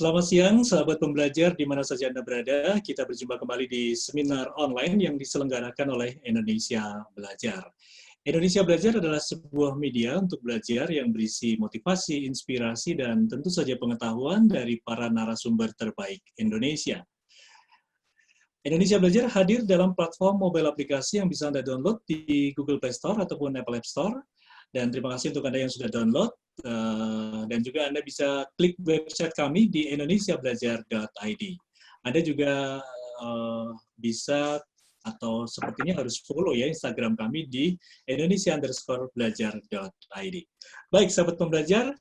Selamat siang, sahabat pembelajar di mana saja Anda berada. Kita berjumpa kembali di seminar online yang diselenggarakan oleh Indonesia Belajar. Indonesia Belajar adalah sebuah media untuk belajar yang berisi motivasi, inspirasi, dan tentu saja pengetahuan dari para narasumber terbaik Indonesia. Indonesia Belajar hadir dalam platform mobile aplikasi yang bisa Anda download di Google Play Store ataupun Apple App Store. Dan terima kasih untuk Anda yang sudah download. Dan juga Anda bisa klik website kami di indonesiabelajar.id. Anda juga bisa atau sepertinya harus follow ya Instagram kami di indonesia_belajar.id. Baik, sahabat pembelajar,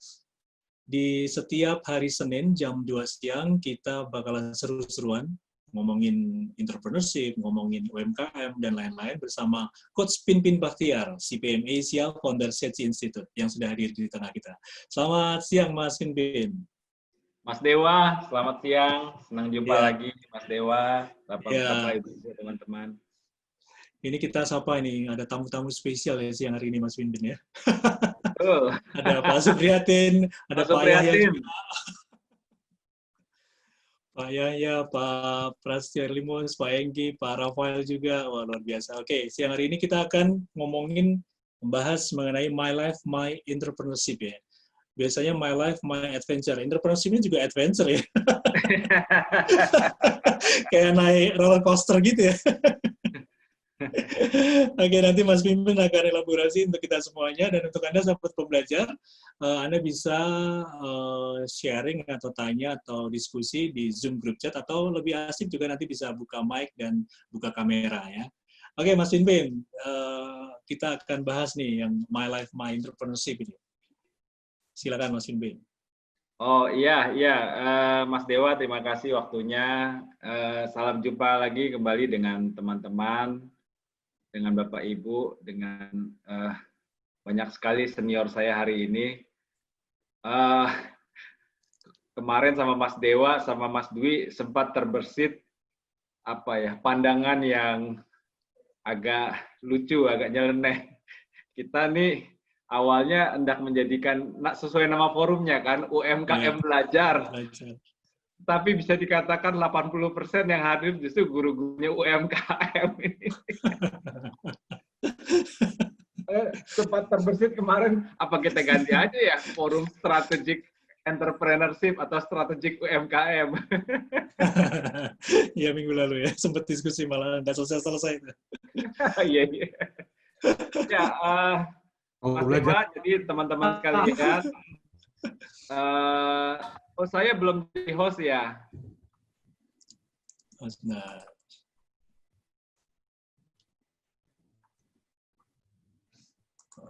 di setiap hari Senin jam 2 siang kita bakalan seru-seruan ngomongin entrepreneurship, ngomongin UMKM, dan lain-lain bersama Coach Pinpin Bakhtiar, CPM Asia, founder Setsi Institute, yang sudah hadir di tengah kita. Selamat siang, Mas Pinpin. Mas Dewa, selamat siang. Senang jumpa lagi, Mas Dewa. Bapak Ibu, teman-teman. Ini kita sapa ini, ada tamu-tamu spesial ya siang hari ini, Mas Pinpin ya. Betul. Ada Pak Supriyatin, ada Pak Yahya juga. Pak Yahya, Pak Prasetyo Limus, Pak Enggi, Pak Rafael juga. Wah, luar biasa. Oke, siang hari ini kita akan membahas mengenai My Life, My Entrepreneurship ya. Biasanya My Life, My Adventure. Entrepreneurship-nya juga adventure ya. Kayak naik roller coaster gitu ya. Oke, nanti Mas Pimpin akan elaborasi untuk kita semuanya, dan untuk Anda sahabat pembelajar, Anda bisa sharing atau tanya atau diskusi di Zoom group chat, atau lebih asik juga nanti bisa buka mic dan buka kamera ya. Oke, Mas Pimpin, kita akan bahas nih yang My Life, My Entrepreneurship ini. Silakan Mas Pimpin. Oh iya, Mas Dewa, terima kasih waktunya. Salam jumpa lagi kembali dengan teman-teman, dengan Bapak Ibu, dengan banyak sekali senior saya hari ini. Kemarin sama Mas Dewa, sama Mas Dwi sempat terbersit pandangan yang agak lucu, agak nyeleneh. Kita nih awalnya hendak menjadikan sesuai nama forumnya kan, UMKM Belajar. Tapi bisa dikatakan 80% yang hadir justru guru-gurunya UMKM ini. Sempat terbersit kemarin, apa kita ganti aja ya forum strategic entrepreneurship atau strategic UMKM. Iya, minggu lalu ya, sempat diskusi malah nggak selesai-selesai. Iya. Ya, Mas Dewa, jadi teman-teman sekalian, saya belum jadi host ya. Nah.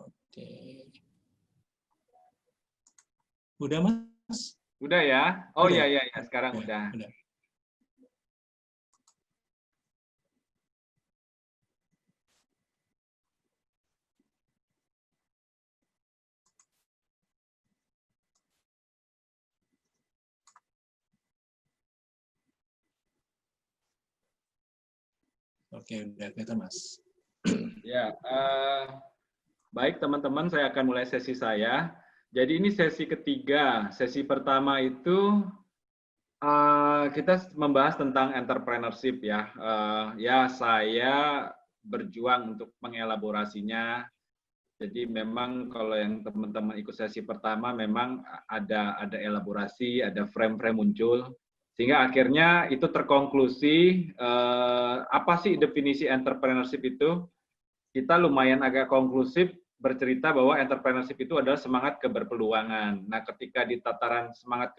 Oke. Udah, Mas? Udah ya? Oh iya, sekarang udah. Oke, udah kelihatan, Mas. Ya, baik teman-teman, saya akan mulai sesi saya. Jadi ini sesi ketiga. Sesi pertama itu kita membahas tentang entrepreneurship ya. Ya, saya berjuang untuk mengelaborasinya. Jadi memang kalau yang teman-teman ikut sesi pertama memang ada elaborasi, ada frame-frame muncul. Sehingga akhirnya itu terkonklusi, apa sih definisi entrepreneurship itu? Kita lumayan agak konklusif bercerita bahwa entrepreneurship itu adalah semangat keberpeluangan. Nah, ketika di tataran semangat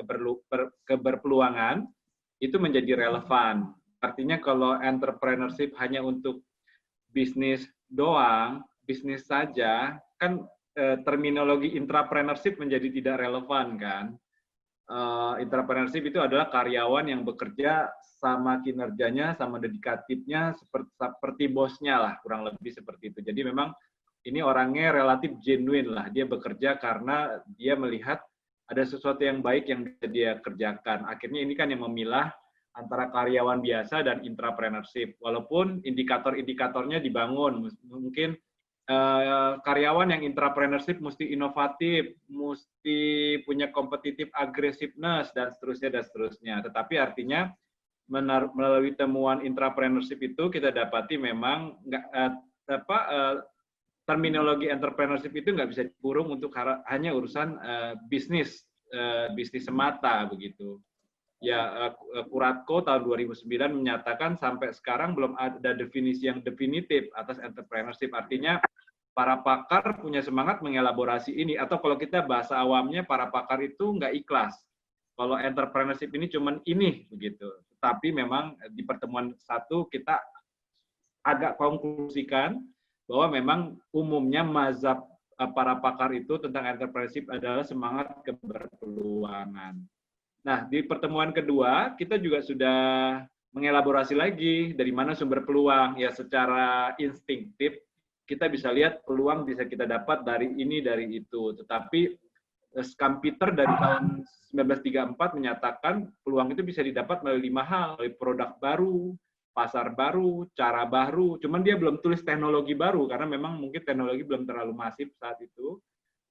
keberpeluangan, itu menjadi relevan. Artinya kalau entrepreneurship hanya untuk bisnis doang, bisnis saja, kan terminologi intrapreneurship menjadi tidak relevan kan. Entrepreneurship itu adalah karyawan yang bekerja sama kinerjanya, sama dedikatifnya, seperti bosnya lah, kurang lebih seperti itu. Jadi memang ini orangnya relatif genuine lah, dia bekerja karena dia melihat ada sesuatu yang baik yang dia kerjakan. Akhirnya ini kan yang memilah antara karyawan biasa dan intrapreneurship. Walaupun indikator-indikatornya dibangun, mungkin karyawan yang entrepreneurship mesti inovatif, mesti punya competitive aggressiveness, dan seterusnya, dan seterusnya. Tetapi artinya melalui temuan entrepreneurship itu kita dapati memang terminologi entrepreneurship itu nggak bisa dikurung untuk hanya urusan bisnis semata begitu. Ya, Kuratko tahun 2009 menyatakan sampai sekarang belum ada definisi yang definitif atas entrepreneurship. Artinya para pakar punya semangat mengelaborasi ini, atau kalau kita bahasa awamnya, para pakar itu nggak ikhlas kalau entrepreneurship ini cuman ini begitu. Tapi memang di pertemuan satu kita agak konklusikan bahwa memang umumnya mazhab para pakar itu tentang entrepreneurship adalah semangat keberpeluangan. Nah, di pertemuan kedua kita juga sudah mengelaborasi lagi dari mana sumber peluang. Ya, secara instinktif kita bisa lihat peluang bisa kita dapat dari ini, dari itu. Tetapi Schumpeter dari tahun 1934 menyatakan peluang itu bisa didapat melalui 5 hal, melalui produk baru, pasar baru, cara baru. Cuman dia belum tulis teknologi baru karena memang mungkin teknologi belum terlalu masif saat itu.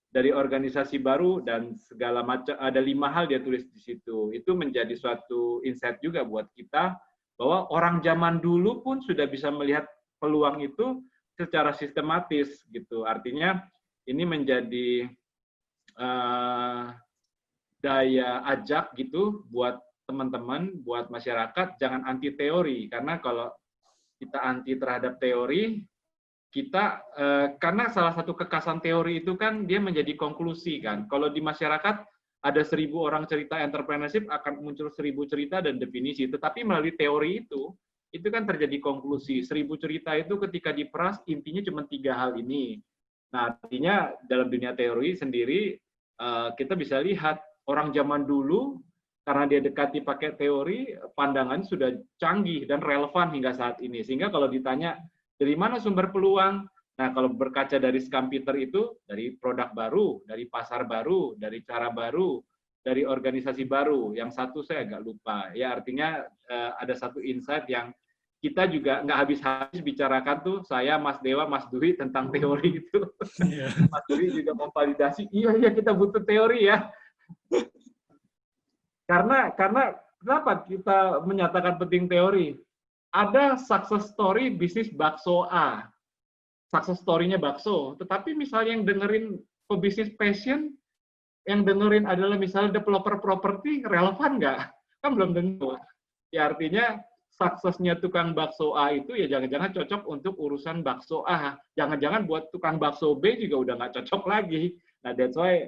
Dari organisasi baru dan segala macam, ada 5 hal dia tulis di situ. Itu menjadi suatu insight juga buat kita bahwa orang zaman dulu pun sudah bisa melihat peluang itu secara sistematis gitu. Artinya ini menjadi daya ajak gitu buat teman-teman, buat masyarakat, jangan anti teori, karena kalau kita anti terhadap teori, kita karena salah satu kekasan teori itu kan dia menjadi konklusi kan. Kalau di masyarakat ada 1000 orang cerita entrepreneurship, akan muncul 1000 cerita dan definisi, tetapi melalui teori itu kan terjadi konklusi. 1000 cerita itu ketika diperas intinya cuma 3 hal ini. Nah, artinya dalam dunia teori sendiri kita bisa lihat orang zaman dulu karena dia dekati pakai teori, pandangan sudah canggih dan relevan hingga saat ini. Sehingga kalau ditanya dari mana sumber peluang, nah kalau berkaca dari Schumpeter itu dari produk baru, dari pasar baru, dari cara baru, dari organisasi baru. Yang satu saya agak lupa. Ya, artinya ada satu insight yang kita juga nggak habis-habis bicarakan tuh, saya, Mas Dewa, Mas Dwi tentang teori itu. Yeah. Mas Dwi juga memvalidasi, iya kita butuh teori ya. Karena kenapa kita menyatakan penting teori? Ada success story bisnis bakso A, success story-nya bakso, tetapi misalnya yang dengerin pebisnis passion, yang dengerin adalah misalnya developer properti, relevan nggak? Kan belum tentu. Ya artinya suksesnya tukang bakso A itu ya jangan-jangan cocok untuk urusan bakso A. Jangan-jangan buat tukang bakso B juga udah nggak cocok lagi. Nah, that's why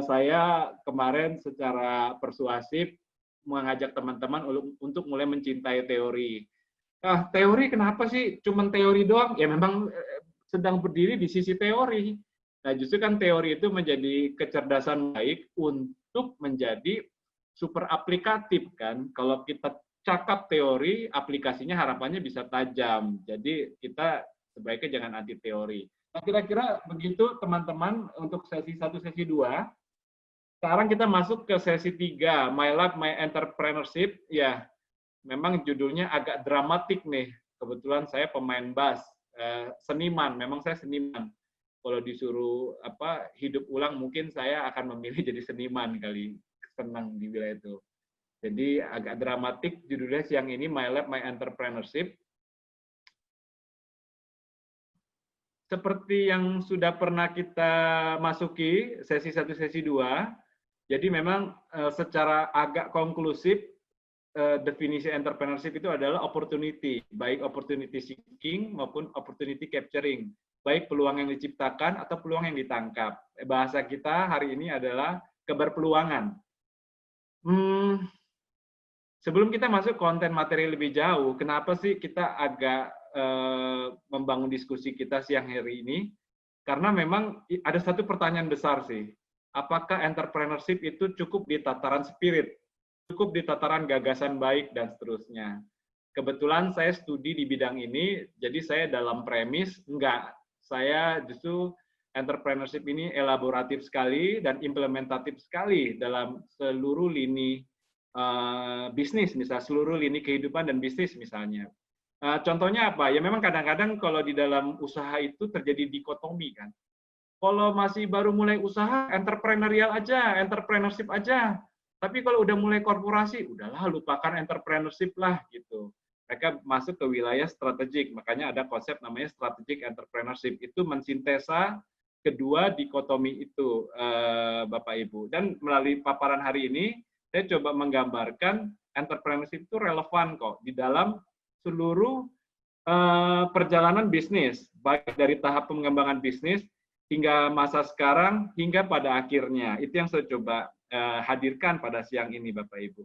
saya kemarin secara persuasif mengajak teman-teman untuk mulai mencintai teori. Nah, teori kenapa sih cuman teori doang? Ya memang sedang berdiri di sisi teori. Nah, justru kan teori itu menjadi kecerdasan baik untuk menjadi super aplikatif kan. Kalau kita cakap teori, aplikasinya harapannya bisa tajam. Jadi kita sebaiknya jangan anti teori. Nah, kira-kira begitu teman-teman untuk sesi 1, sesi 2. Sekarang kita masuk ke sesi 3, My Life, My Entrepreneurship. Ya, memang judulnya agak dramatik nih. Kebetulan saya pemain bass, seniman. Memang saya seniman. Kalau disuruh hidup ulang, mungkin saya akan memilih jadi seniman kali. Senang di wilayah itu. Jadi agak dramatik judulnya siang ini, My Life, My Entrepreneurship. Seperti yang sudah pernah kita masuki sesi 1, sesi 2, jadi memang secara agak konklusif definisi entrepreneurship itu adalah opportunity, baik opportunity seeking maupun opportunity capturing, baik peluang yang diciptakan atau peluang yang ditangkap. Bahasa kita hari ini adalah keberpeluangan. Sebelum kita masuk konten materi lebih jauh, kenapa sih kita agak membangun diskusi kita siang hari ini? Karena memang ada satu pertanyaan besar sih. Apakah entrepreneurship itu cukup di tataran spirit, cukup di tataran gagasan baik, dan seterusnya? Kebetulan saya studi di bidang ini, jadi saya dalam premis, enggak. Saya justru entrepreneurship ini elaboratif sekali dan implementatif sekali dalam seluruh lini bisnis, misalnya seluruh lini kehidupan dan bisnis misalnya. Contohnya apa? Ya memang kadang-kadang kalau di dalam usaha itu terjadi dikotomi kan. Kalau masih baru mulai usaha, entrepreneurial aja, entrepreneurship aja. Tapi kalau udah mulai korporasi, udahlah lupakan entrepreneurship lah gitu. Mereka masuk ke wilayah strategik, makanya ada konsep namanya strategic entrepreneurship. Itu mensintesa kedua dikotomi itu, Bapak Ibu. Dan melalui paparan hari ini, saya coba menggambarkan entrepreneurship itu relevan kok di dalam seluruh perjalanan bisnis, baik dari tahap pengembangan bisnis hingga masa sekarang hingga pada akhirnya. Itu yang saya coba hadirkan pada siang ini, Bapak Ibu.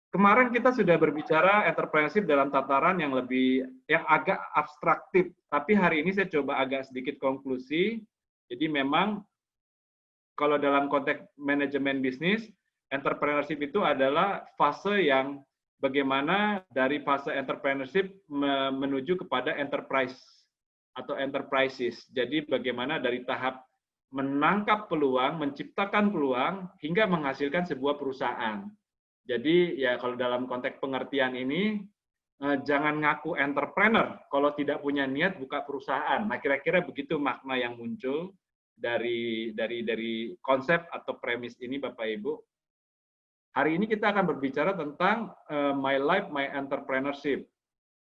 Kemarin kita sudah berbicara entrepreneurship dalam tataran yang agak abstraktif, tapi hari ini saya coba agak sedikit konklusi. Jadi memang kalau dalam konteks manajemen bisnis, entrepreneurship itu adalah fase yang bagaimana dari fase entrepreneurship menuju kepada enterprise atau enterprises. Jadi bagaimana dari tahap menangkap peluang, menciptakan peluang, hingga menghasilkan sebuah perusahaan. Jadi ya kalau dalam konteks pengertian ini, jangan ngaku entrepreneur kalau tidak punya niat buka perusahaan. Nah kira-kira begitu makna yang muncul dari konsep atau premis ini, Bapak Ibu. Hari ini kita akan berbicara tentang my life, my entrepreneurship.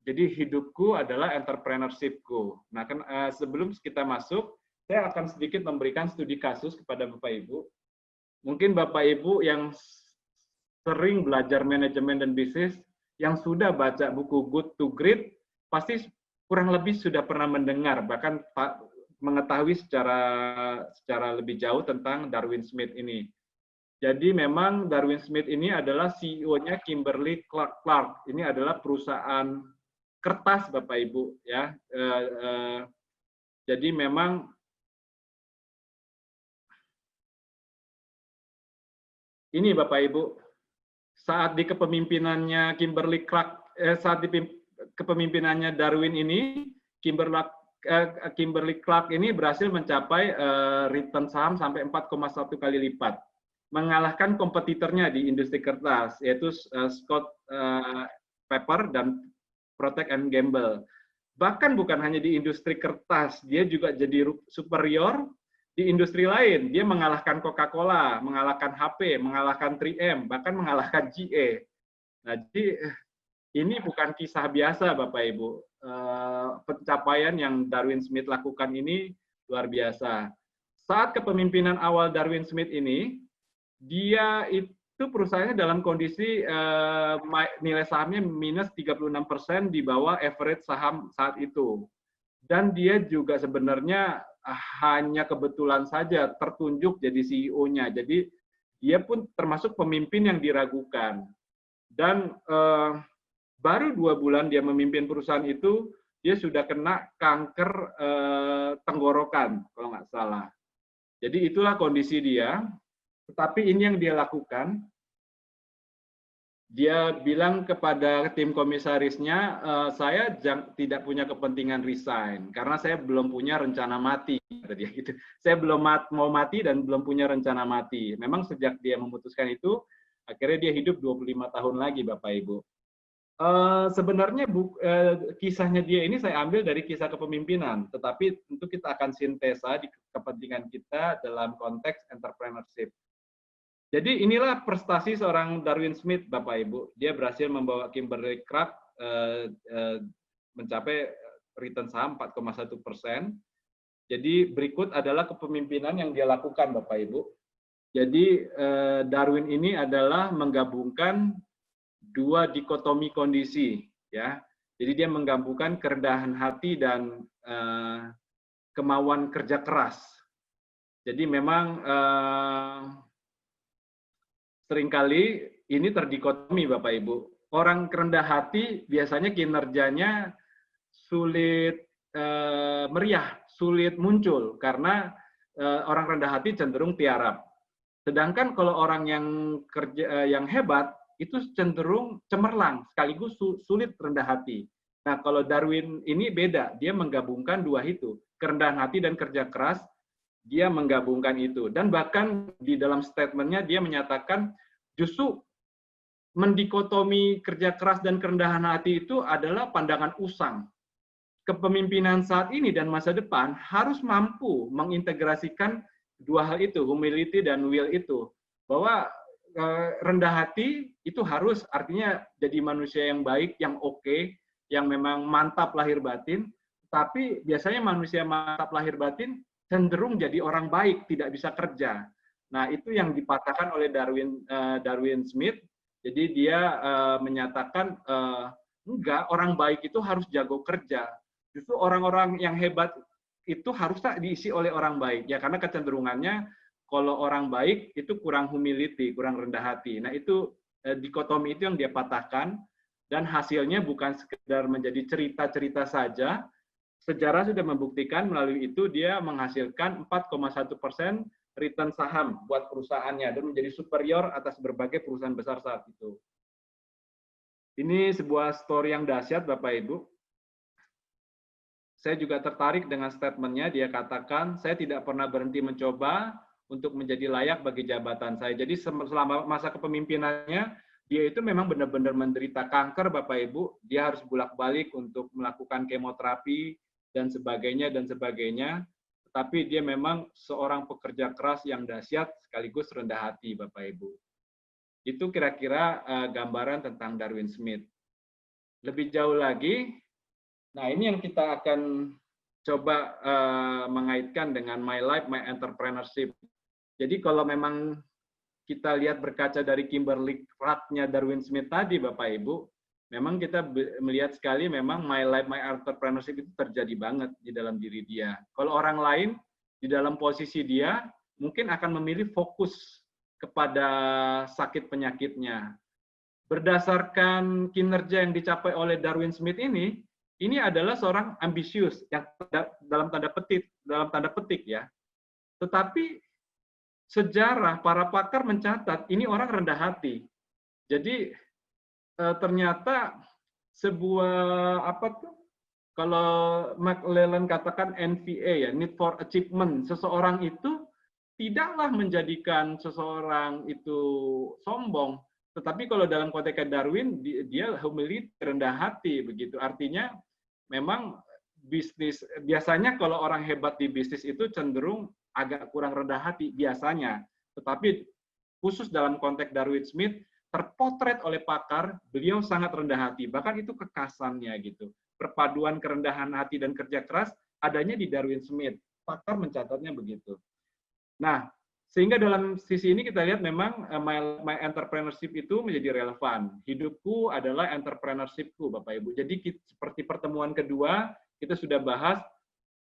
Jadi hidupku adalah entrepreneurship-ku. Nah, kan sebelum kita masuk, saya akan sedikit memberikan studi kasus kepada Bapak Ibu. Mungkin Bapak Ibu yang sering belajar manajemen dan bisnis, yang sudah baca buku Good to Great, pasti kurang lebih sudah pernah mendengar, bahkan mengetahui secara lebih jauh tentang Darwin Smith ini. Jadi memang Darwin Smith ini adalah CEO-nya Kimberly Clark. Ini adalah perusahaan kertas, Bapak Ibu, ya. Jadi memang ini Bapak Ibu, saat di kepemimpinannya Kimberly Clark, saat di kepemimpinannya Darwin ini, Kimberly Clark ini berhasil mencapai return saham sampai 4,1 kali lipat, mengalahkan kompetitornya di industri kertas, yaitu Scott Pepper dan Procter & Gamble. Bahkan bukan hanya di industri kertas, dia juga jadi superior di industri lain. Dia mengalahkan Coca-Cola, mengalahkan HP, mengalahkan 3M, bahkan mengalahkan GE. Nah, jadi ini bukan kisah biasa, Bapak Ibu. Pencapaian yang Darwin Smith lakukan ini luar biasa. Saat kepemimpinan awal Darwin Smith ini, dia itu perusahaannya dalam kondisi nilai sahamnya minus 36% di bawah average saham saat itu. Dan dia juga sebenarnya hanya kebetulan saja tertunjuk jadi CEO-nya. Jadi dia pun termasuk pemimpin yang diragukan. Dan baru 2 bulan dia memimpin perusahaan itu, dia sudah kena kanker tenggorokan, kalau nggak salah. Jadi itulah kondisi dia. Tetapi ini yang dia lakukan, dia bilang kepada tim komisarisnya, saya tidak punya kepentingan resign, karena saya belum punya rencana mati. Kata dia gitu. Saya belum mau mati dan belum punya rencana mati. Memang sejak dia memutuskan itu, akhirnya dia hidup 25 tahun lagi, Bapak Ibu. Sebenarnya kisahnya dia ini saya ambil dari kisah kepemimpinan, tetapi tentu kita akan sintesa di kepentingan kita dalam konteks entrepreneurship. Jadi inilah prestasi seorang Darwin Smith, Bapak Ibu. Dia berhasil membawa Kimberly Clark mencapai return saham 4,1%. Jadi berikut adalah kepemimpinan yang dia lakukan, Bapak Ibu. Jadi Darwin ini adalah menggabungkan dua dikotomi kondisi, ya. Jadi dia menggabungkan kerendahan hati dan kemauan kerja keras. Jadi memang seringkali ini terdikotomi, Bapak Ibu. Orang rendah hati biasanya kinerjanya sulit meriah, sulit muncul karena orang rendah hati cenderung tiarap. Sedangkan kalau orang yang hebat itu cenderung cemerlang, sekaligus sulit rendah hati. Nah, kalau Darwin ini beda, dia menggabungkan dua itu, kerendahan hati dan kerja keras. Dia menggabungkan itu, dan bahkan di dalam statementnya dia menyatakan justru mendikotomi kerja keras dan kerendahan hati itu adalah pandangan usang. Kepemimpinan saat ini dan masa depan harus mampu mengintegrasikan dua hal itu, humility dan will itu. Bahwa rendah hati itu harus artinya jadi manusia yang baik, yang oke, yang memang mantap lahir batin, tapi biasanya manusia mantap lahir batin cenderung jadi orang baik, tidak bisa kerja. Nah, itu yang dipatahkan oleh Darwin Smith. Jadi dia menyatakan enggak, orang baik itu harus jago kerja. Justru orang-orang yang hebat itu harusnya diisi oleh orang baik. Ya karena kecenderungannya kalau orang baik itu kurang humility, kurang rendah hati. Nah, itu dikotomi itu yang dia patahkan dan hasilnya bukan sekedar menjadi cerita-cerita saja. Sejarah sudah membuktikan melalui itu dia menghasilkan 4,1% return saham buat perusahaannya dan menjadi superior atas berbagai perusahaan besar saat itu. Ini sebuah story yang dahsyat Bapak Ibu. Saya juga tertarik dengan statementnya, dia katakan, saya tidak pernah berhenti mencoba untuk menjadi layak bagi jabatan saya. Jadi selama masa kepemimpinannya, dia itu memang benar-benar menderita kanker Bapak Ibu, dia harus bolak-balik untuk melakukan kemoterapi dan sebagainya, tetapi dia memang seorang pekerja keras yang dahsyat sekaligus rendah hati Bapak Ibu. Itu kira-kira gambaran tentang Darwin Smith. Lebih jauh lagi, nah ini yang kita akan coba mengaitkan dengan My Life, My Entrepreneurship. Jadi kalau memang kita lihat berkaca dari Kimberly Clark-nya Darwin Smith tadi Bapak Ibu, memang kita melihat sekali memang My Life, My Entrepreneurship itu terjadi banget di dalam diri dia. Kalau orang lain di dalam posisi dia mungkin akan memilih fokus kepada sakit penyakitnya. Berdasarkan kinerja yang dicapai oleh Darwin Smith ini adalah seorang ambisius yang dalam tanda petik ya. Tetapi sejarah para pakar mencatat ini orang rendah hati. Jadi ternyata sebuah kalau McLellan katakan NVA ya, need for achievement, seseorang itu tidaklah menjadikan seseorang itu sombong, tetapi kalau dalam konteks Darwin dia humility, rendah hati begitu. Artinya memang bisnis biasanya kalau orang hebat di bisnis itu cenderung agak kurang rendah hati biasanya, tetapi khusus dalam konteks Darwin Smith terpotret oleh pakar, beliau sangat rendah hati, bahkan itu kekasannya gitu. Perpaduan kerendahan hati dan kerja keras adanya di Darwin Smith. Pakar mencatatnya begitu. Nah, sehingga dalam sisi ini kita lihat memang my entrepreneurship itu menjadi relevan. Hidupku adalah entrepreneurship-ku, Bapak Ibu. Jadi seperti pertemuan kedua, kita sudah bahas,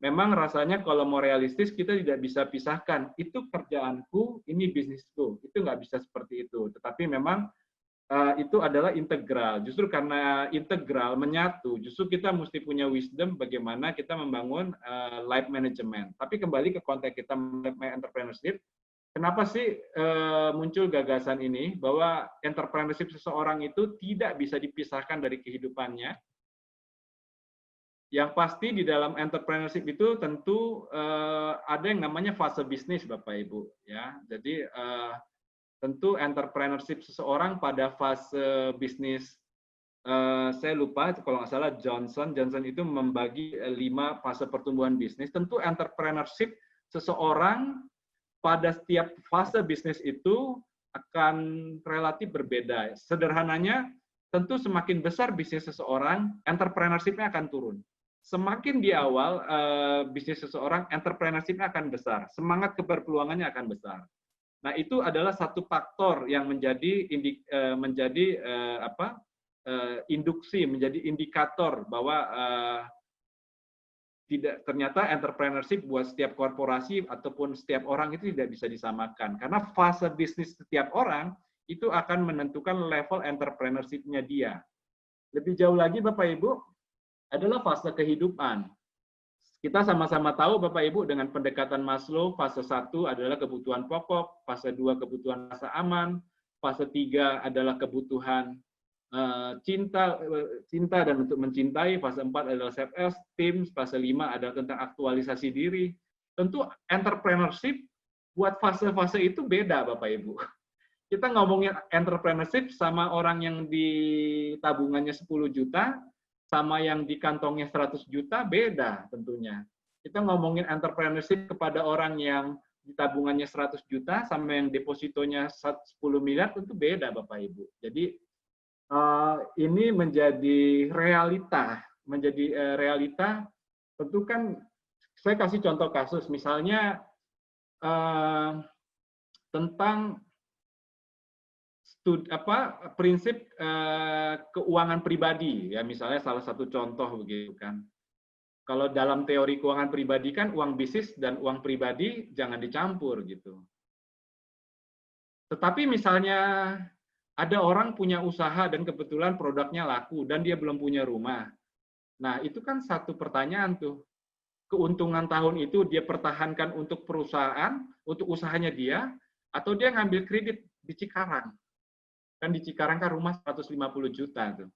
memang rasanya kalau mau realistis kita tidak bisa pisahkan. Itu kerjaanku, ini bisnisku. Itu nggak bisa seperti itu. Tetapi memang itu adalah integral. Justru karena integral menyatu, justru kita mesti punya wisdom bagaimana kita membangun life management. Tapi kembali ke konteks kita entrepreneurship, kenapa sih muncul gagasan ini bahwa entrepreneurship seseorang itu tidak bisa dipisahkan dari kehidupannya? Yang pasti di dalam entrepreneurship itu tentu ada yang namanya fase bisnis, Bapak Ibu. Ya, jadi tentu entrepreneurship seseorang pada fase bisnis, saya lupa kalau nggak salah Johnson itu membagi 5 fase pertumbuhan bisnis. Tentu entrepreneurship seseorang pada setiap fase bisnis itu akan relatif berbeda. Sederhananya, tentu semakin besar bisnis seseorang, entrepreneurship-nya akan turun. Semakin di awal bisnis seseorang, entrepreneurship-nya akan besar, semangat keberpeluangannya akan besar. Nah, itu adalah satu faktor yang menjadi induksi, menjadi indikator bahwa ternyata entrepreneurship buat setiap korporasi ataupun setiap orang itu tidak bisa disamakan. Karena fase bisnis setiap orang itu akan menentukan level entrepreneurship-nya dia. Lebih jauh lagi, Bapak Ibu, adalah fase kehidupan. Kita sama-sama tahu Bapak Ibu dengan pendekatan Maslow, fase 1 adalah kebutuhan pokok, fase 2 kebutuhan rasa aman, fase 3 adalah kebutuhan cinta dan untuk mencintai, fase 4 adalah self-esteem, fase 5 adalah tentang aktualisasi diri. Tentu entrepreneurship buat fase-fase itu beda Bapak Ibu. kita ngomongin entrepreneurship sama orang yang di tabungannya 10 juta, sama yang di kantongnya 100 juta, beda tentunya. Kita ngomongin entrepreneurship kepada orang yang di tabungannya 100 juta, sama yang depositonya 10 miliar, tentu beda Bapak Ibu. Jadi ini menjadi realita, tentu kan saya kasih contoh kasus, misalnya tentang prinsip keuangan pribadi, ya misalnya salah satu contoh begitu kan. Kalau dalam teori keuangan pribadi kan uang bisnis dan uang pribadi jangan dicampur gitu. Tetapi misalnya ada orang punya usaha dan kebetulan produknya laku dan dia belum punya rumah. Nah, itu kan satu pertanyaan tuh. Keuntungan tahun itu dia pertahankan untuk perusahaan, untuk usahanya dia, atau dia ngambil kredit di Cikarang. Kan di Cikarang kan rumah 150 juta tuh.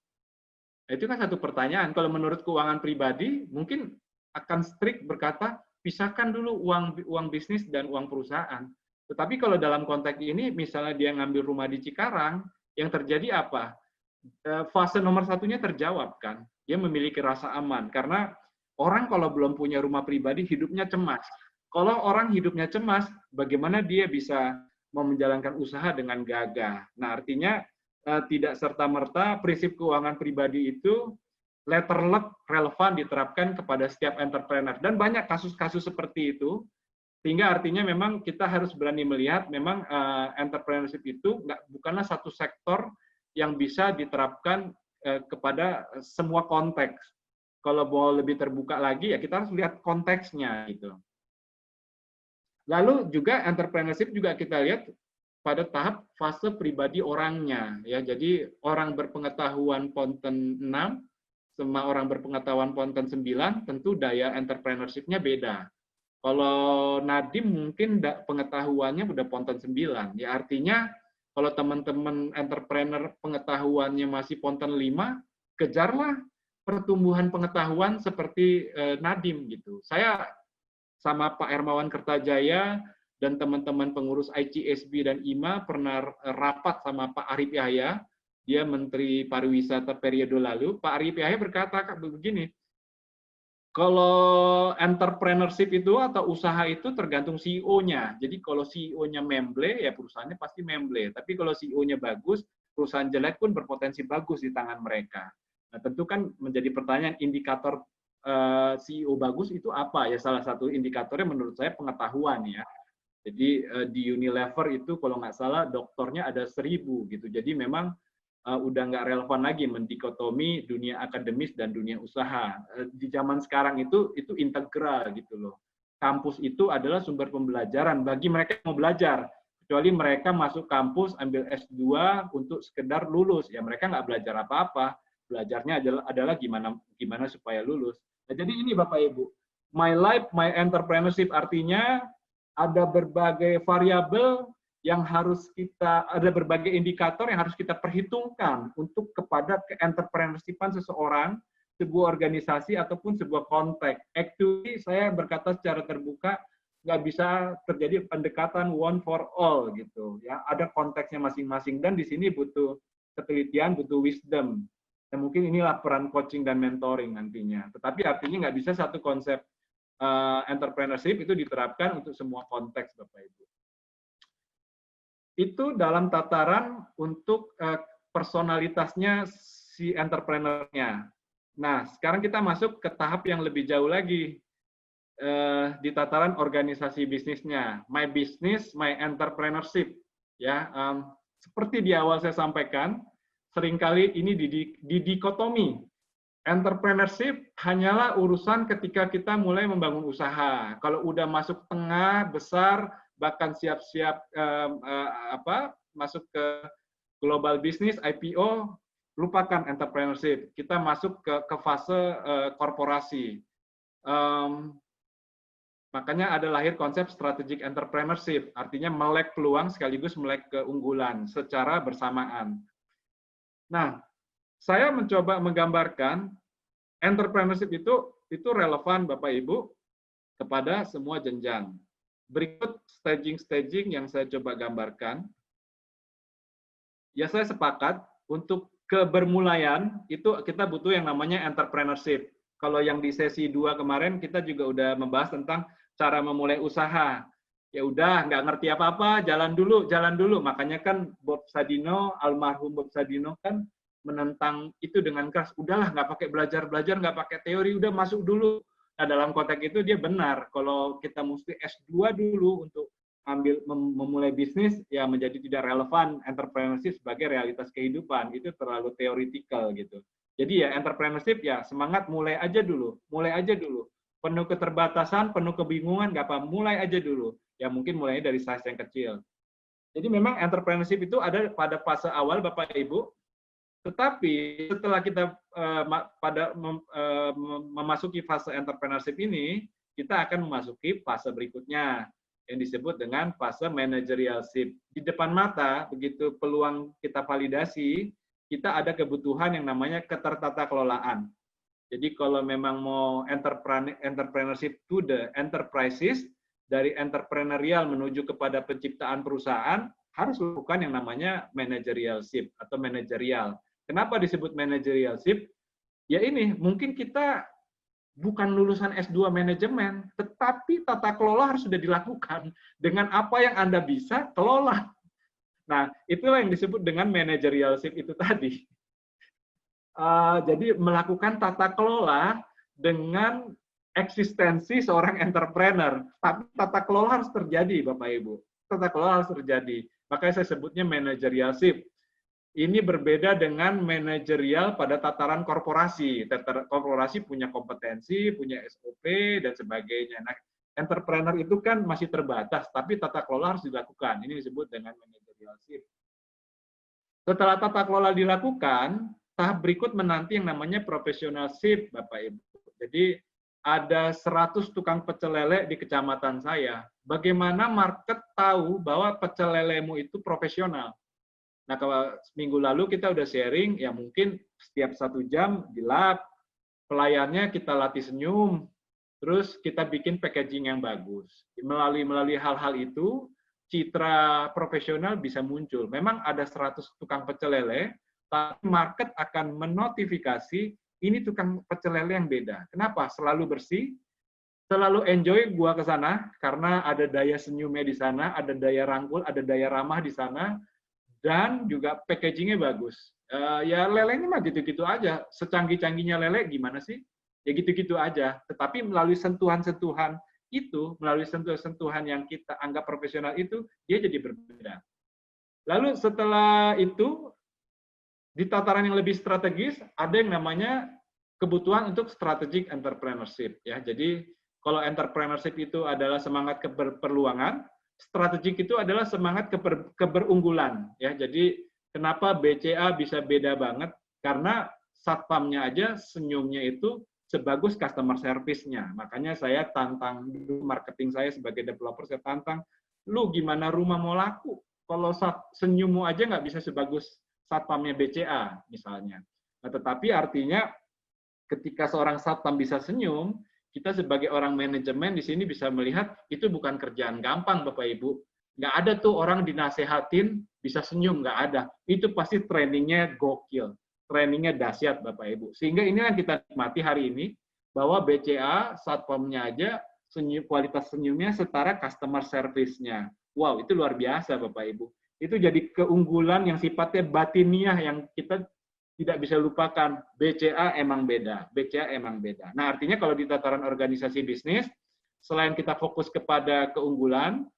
Nah, itu kan satu pertanyaan. Kalau menurut keuangan pribadi, mungkin akan strict berkata, pisahkan dulu uang bisnis dan uang perusahaan. Tetapi kalau dalam konteks ini, misalnya dia ngambil rumah di Cikarang, yang terjadi apa? Fase nomor satunya terjawab kan. Dia memiliki rasa aman. Karena orang kalau belum punya rumah pribadi, hidupnya cemas. Kalau orang hidupnya cemas, bagaimana dia bisa menjalankan usaha dengan gagah. Nah, artinya tidak serta-merta prinsip keuangan pribadi itu letterlek relevan diterapkan kepada setiap entrepreneur. Dan banyak kasus-kasus seperti itu, sehingga artinya memang kita harus berani melihat memang entrepreneurship itu bukanlah satu sektor yang bisa diterapkan kepada semua konteks. Kalau mau lebih terbuka lagi, ya kita harus lihat konteksnya gitu. Lalu juga entrepreneurship juga kita lihat pada tahap fase pribadi orangnya, ya. Jadi orang berpengetahuan ponten 6 sama orang berpengetahuan ponten 9, tentu daya entrepreneurship-nya beda. Kalau Nadim mungkin pengetahuannya udah ponten 9, ya artinya kalau teman-teman entrepreneur pengetahuannya masih ponten 5, kejarlah pertumbuhan pengetahuan seperti Nadim gitu. Saya sama Pak Hermawan Kertajaya dan teman-teman pengurus ICSB dan IMA pernah rapat sama Pak Arief Yahya, dia Menteri Pariwisata periode lalu. Pak Arief Yahya berkata begini, kalau entrepreneurship itu atau usaha itu tergantung CEO-nya. Jadi kalau CEO-nya memble, ya perusahaannya pasti memble. Tapi kalau CEO-nya bagus, perusahaan jelek pun berpotensi bagus di tangan mereka. Nah, tentu kan menjadi pertanyaan indikator CEO bagus itu apa? Ya salah satu indikatornya menurut saya pengetahuan ya. Jadi di Unilever itu kalau nggak salah doktornya ada 1000 gitu. Jadi memang udah nggak relevan lagi mendikotomi dunia akademis dan dunia usaha. Di zaman sekarang itu integral gitu loh. Kampus itu adalah sumber pembelajaran bagi mereka yang mau belajar. Kecuali mereka masuk kampus ambil S2 untuk sekedar lulus, ya mereka nggak belajar apa-apa. Belajarnya adalah gimana supaya lulus. Nah, jadi ini Bapak Ibu, my life, my entrepreneurship artinya ada berbagai variabel yang harus ada berbagai indikator yang harus kita perhitungkan untuk kepada ke-entrepreneurshipan seseorang, sebuah organisasi ataupun sebuah konteks. Actually, saya berkata secara terbuka, nggak bisa terjadi pendekatan one for all gitu. Ya, ada konteksnya masing-masing dan di sini butuh ketelitian, butuh wisdom. Dan mungkin inilah peran coaching dan mentoring nantinya. Tetapi artinya nggak bisa satu konsep entrepreneurship itu diterapkan untuk semua konteks, Bapak Ibu. Itu dalam tataran untuk personalitasnya si entrepreneur-nya. Nah, sekarang kita masuk ke tahap yang lebih jauh lagi di tataran organisasi bisnisnya. My business, my entrepreneurship. Ya, seperti di awal saya sampaikan, seringkali ini didikotomi. Entrepreneurship hanyalah urusan ketika kita mulai membangun usaha. Kalau udah masuk tengah, besar, bahkan siap-siap masuk ke global business, IPO, lupakan entrepreneurship. Kita masuk ke fase korporasi. Makanya ada lahir konsep strategic entrepreneurship, artinya melek peluang sekaligus melek keunggulan secara bersamaan. Nah, saya mencoba menggambarkan entrepreneurship itu relevan Bapak Ibu kepada semua jenjang. Berikut staging-staging yang saya coba gambarkan. Ya saya sepakat, untuk kebermulaian itu kita butuh yang namanya entrepreneurship. Kalau yang di sesi 2 kemarin kita juga udah membahas tentang cara memulai usaha. Ya udah, nggak ngerti apa-apa, jalan dulu, jalan dulu. Makanya kan Bob Sadino, almarhum Bob Sadino kan menentang itu dengan keras. Udahlah, nggak pakai belajar-belajar, nggak pakai teori, udah masuk dulu. Nah, dalam konteks itu dia benar. Kalau kita mesti S2 dulu untuk memulai bisnis, ya menjadi tidak relevan entrepreneurship sebagai realitas kehidupan. Itu terlalu teoretikal gitu. Jadi ya entrepreneurship ya semangat mulai aja dulu, mulai aja dulu. Penuh keterbatasan, penuh kebingungan, nggak apa, mulai aja dulu. Ya mungkin mulainya dari size yang kecil. Jadi memang entrepreneurship itu ada pada fase awal Bapak Ibu, tetapi setelah kita memasuki fase entrepreneurship ini, kita akan memasuki fase berikutnya yang disebut dengan fase managerialship. Di depan mata, begitu peluang kita validasi, kita ada kebutuhan yang namanya ketertata kelolaan. Jadi kalau memang mau entrepreneurship to the enterprises, dari entrepreneurial menuju kepada penciptaan perusahaan, harus lakukan yang namanya managerialship atau manajerial. Kenapa disebut managerialship? Ya ini, mungkin kita bukan lulusan S2 manajemen, tetapi tata kelola harus sudah dilakukan. Dengan apa yang Anda bisa, kelola. Nah, itulah yang disebut dengan managerialship itu tadi. Jadi melakukan tata kelola dengan eksistensi seorang entrepreneur. Tapi tata kelola harus terjadi, Bapak Ibu. Tata kelola harus terjadi. Makanya saya sebutnya managerialship. Ini berbeda dengan manajerial pada tataran korporasi. Korporasi punya kompetensi, punya SOP, dan sebagainya. Nah, entrepreneur itu kan masih terbatas, tapi tata kelola harus dilakukan. Ini disebut dengan managerialship. Setelah tata kelola dilakukan, tahap berikut menanti yang namanya professionalship, Bapak Ibu. Jadi, ada 100 tukang pecel lele di kecamatan saya. Bagaimana market tahu bahwa pecel lelemu itu profesional? Nah, kalau minggu lalu kita udah sharing, ya mungkin setiap 1 jam di lab, pelayannya kita latih senyum, terus kita bikin packaging yang bagus. Melalui hal-hal itu, citra profesional bisa muncul. Memang ada 100 tukang pecel lele, tapi market akan menotifikasi, ini tukang pecel lele yang beda. Kenapa? Selalu bersih, selalu enjoy gua ke sana, karena ada daya senyumnya di sana, ada daya rangkul, ada daya ramah di sana, dan juga packagingnya bagus. Ya lelenya mah gitu-gitu aja. Secanggih-canggihnya lele gimana sih? Ya gitu-gitu aja. Tetapi melalui sentuhan-sentuhan itu, melalui sentuhan-sentuhan yang kita anggap profesional itu, dia jadi berbeda. Lalu setelah itu, di tataran yang lebih strategis, ada yang namanya kebutuhan untuk strategic entrepreneurship. Ya, jadi kalau entrepreneurship itu adalah semangat keberpeluangan, strategik itu adalah semangat keberunggulan. Ya, jadi kenapa BCA bisa beda banget? Karena satpamnya aja senyumnya itu sebagus customer service-nya. Makanya saya tantang marketing saya sebagai developer, saya tantang, lu gimana rumah mau laku? Kalau senyummu aja nggak bisa sebagus satpamnya BCA misalnya. Nah, tetapi artinya ketika seorang satpam bisa senyum, kita sebagai orang manajemen di sini bisa melihat itu bukan kerjaan gampang, Bapak Ibu. Nggak ada tuh orang dinasehatin bisa senyum, nggak ada. Itu pasti trainingnya gokil, trainingnya dahsyat, Bapak Ibu. Sehingga ini yang kita nikmati hari ini, bahwa BCA, satpamnya aja, kualitas senyumnya setara customer service-nya. Wow, itu luar biasa, Bapak Ibu. Itu jadi keunggulan yang sifatnya batiniah yang kita tidak bisa lupakan. BCA emang beda, BCA emang beda. Nah, artinya kalau di tataran organisasi bisnis, selain kita fokus kepada keunggulan,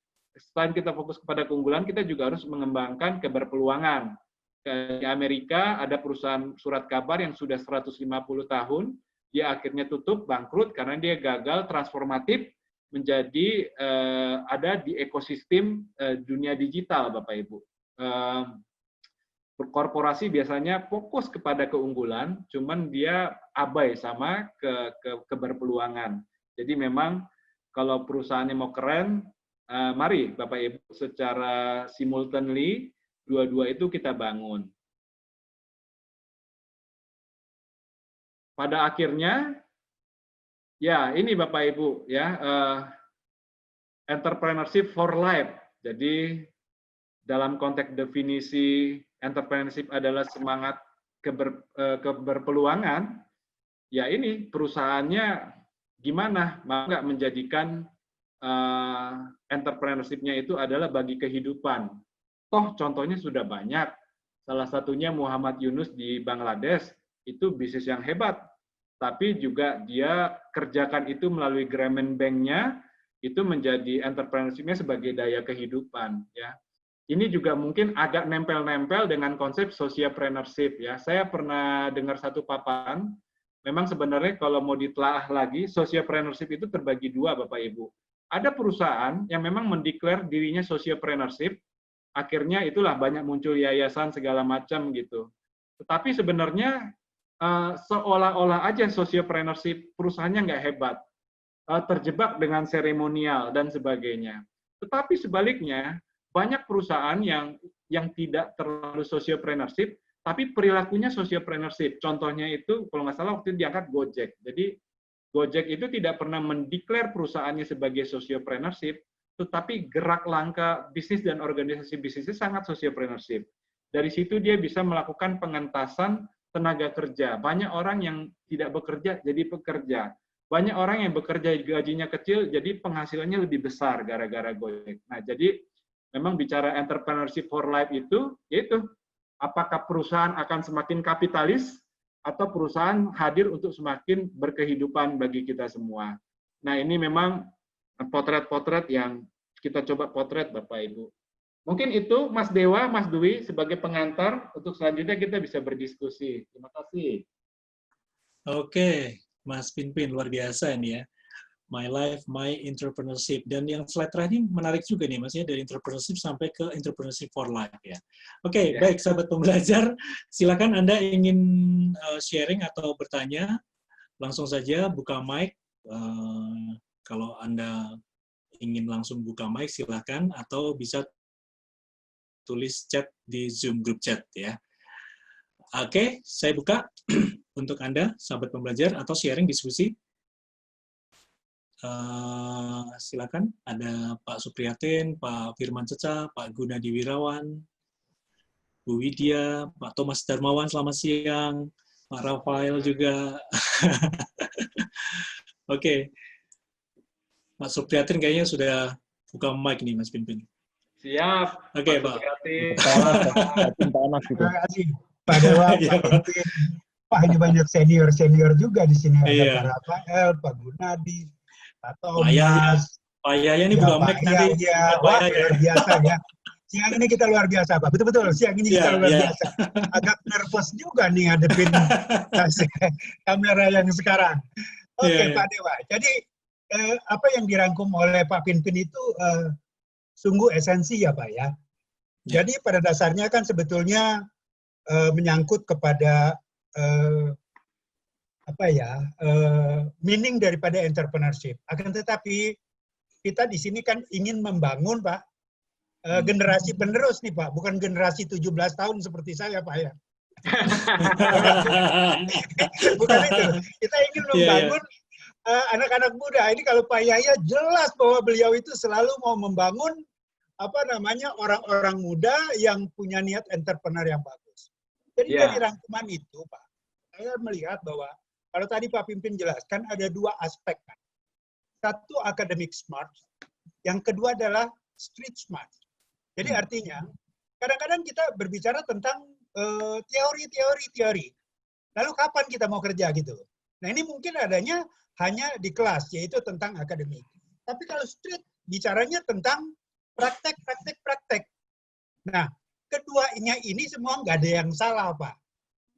kita juga harus mengembangkan keberpeluangan. Di Amerika ada perusahaan surat kabar yang sudah 150 tahun, dia akhirnya tutup, bangkrut, karena dia gagal transformatif menjadi ada di ekosistem dunia digital, Bapak Ibu. Korporasi biasanya fokus kepada keunggulan, cuman dia abai sama keberpeluangan. Jadi memang kalau perusahaannya mau keren, mari Bapak Ibu secara simultaneously dua-dua itu kita bangun. Pada akhirnya, ya ini Bapak Ibu ya, entrepreneurship for life. Jadi dalam konteks definisi entrepreneurship adalah semangat keberpeluangan, ya ini perusahaannya gimana, mau nggak menjadikan entrepreneurship-nya itu adalah bagi kehidupan. Toh contohnya sudah banyak, salah satunya Muhammad Yunus di Bangladesh, itu bisnis yang hebat, tapi juga dia kerjakan itu melalui Grameen Bank-nya, itu menjadi entrepreneurship-nya sebagai daya kehidupan. Ya. Ini juga mungkin agak nempel-nempel dengan konsep sociopreneurship. Ya. Saya pernah dengar satu paparan, memang sebenarnya kalau mau ditelaah lagi, sociopreneurship itu terbagi dua, Bapak-Ibu. Ada perusahaan yang memang mendeklar dirinya sociopreneurship, akhirnya itulah banyak muncul yayasan segala macam gitu. Tetapi sebenarnya seolah-olah aja sociopreneurship perusahaannya nggak hebat, terjebak dengan seremonial dan sebagainya. Tetapi sebaliknya, banyak perusahaan yang tidak terlalu sociopreneurship, tapi perilakunya sociopreneurship. Contohnya itu, kalau nggak salah waktu itu diangkat Gojek. Jadi Gojek itu tidak pernah mendeklar perusahaannya sebagai sociopreneurship, tetapi gerak langkah bisnis dan organisasi bisnisnya sangat sociopreneurship. Dari situ dia bisa melakukan pengentasan tenaga kerja. Banyak orang yang tidak bekerja jadi pekerja. Banyak orang yang bekerja gajinya kecil jadi penghasilannya lebih besar gara-gara Gojek. Nah, jadi memang bicara entrepreneurship for life itu, yaitu apakah perusahaan akan semakin kapitalis atau perusahaan hadir untuk semakin berkehidupan bagi kita semua. Nah, ini memang potret-potret yang kita coba potret, Bapak Ibu. Mungkin itu Mas Dewa, Mas Dwi sebagai pengantar, untuk selanjutnya kita bisa berdiskusi. Terima kasih. Oke, Mas Pinpin, luar biasa ini ya. My Life, My Entrepreneurship. Dan yang slide terakhir menarik juga nih, Mas, ya, dari entrepreneurship sampai ke entrepreneurship for life ya. Oke, baik, sahabat pembelajar, silakan Anda ingin sharing atau bertanya, langsung saja buka mic. Kalau Anda ingin langsung buka mic, silakan, atau bisa tulis chat di Zoom group chat ya. Oke, saya buka untuk Anda, sahabat pembelajar, atau sharing diskusi. Silakan, ada Pak Supriyatin, Pak Firman Ceca, Pak Gunadi Wirawan, Bu Widya, Pak Thomas Darmawan, selamat siang, Pak Rafael juga. Oke, Pak Supriyatin kayaknya sudah buka mic nih, Mas Pinpin. Siap. Oke, Pak. Terima kasih, Pak Dewa, Pak Pinpin. Pak, ini banyak senior-senior juga di sini. Ada Pak Rafael, Pak Gunadi, Pak Thomas, Pak Yaya ini buka mic nanti. Wah, luar biasa ya. Siang ini kita luar biasa, Pak. Betul-betul, siang ini kita luar biasa. Agak nervous juga nih ngadepin kamera yang sekarang. Oke, Pak Dewa. Jadi, apa yang dirangkum oleh Pak Pinpin itu sungguh esensi ya, Pak ya. Jadi pada dasarnya kan sebetulnya menyangkut kepada meaning daripada entrepreneurship. Akan tetapi kita di sini kan ingin membangun, Pak, generasi penerus nih, Pak, bukan generasi 17 tahun seperti saya, Pak ya. Bukan itu. Kita ingin membangun anak-anak muda. Ini kalau Pak Yaya jelas bahwa beliau itu selalu mau membangun orang-orang muda yang punya niat entrepreneur yang bagus. Jadi dari rangkuman itu, Pak, saya melihat bahwa kalau tadi Pak Pinpin jelaskan ada dua aspek, Pak. Satu academic smart, yang kedua adalah street smart. Jadi artinya kadang-kadang kita berbicara tentang teori. Lalu kapan kita mau kerja gitu? Nah ini mungkin adanya hanya di kelas, yaitu tentang akademik. Tapi kalau street bicaranya tentang praktek. Nah, keduanya ini semua nggak ada yang salah, Pak.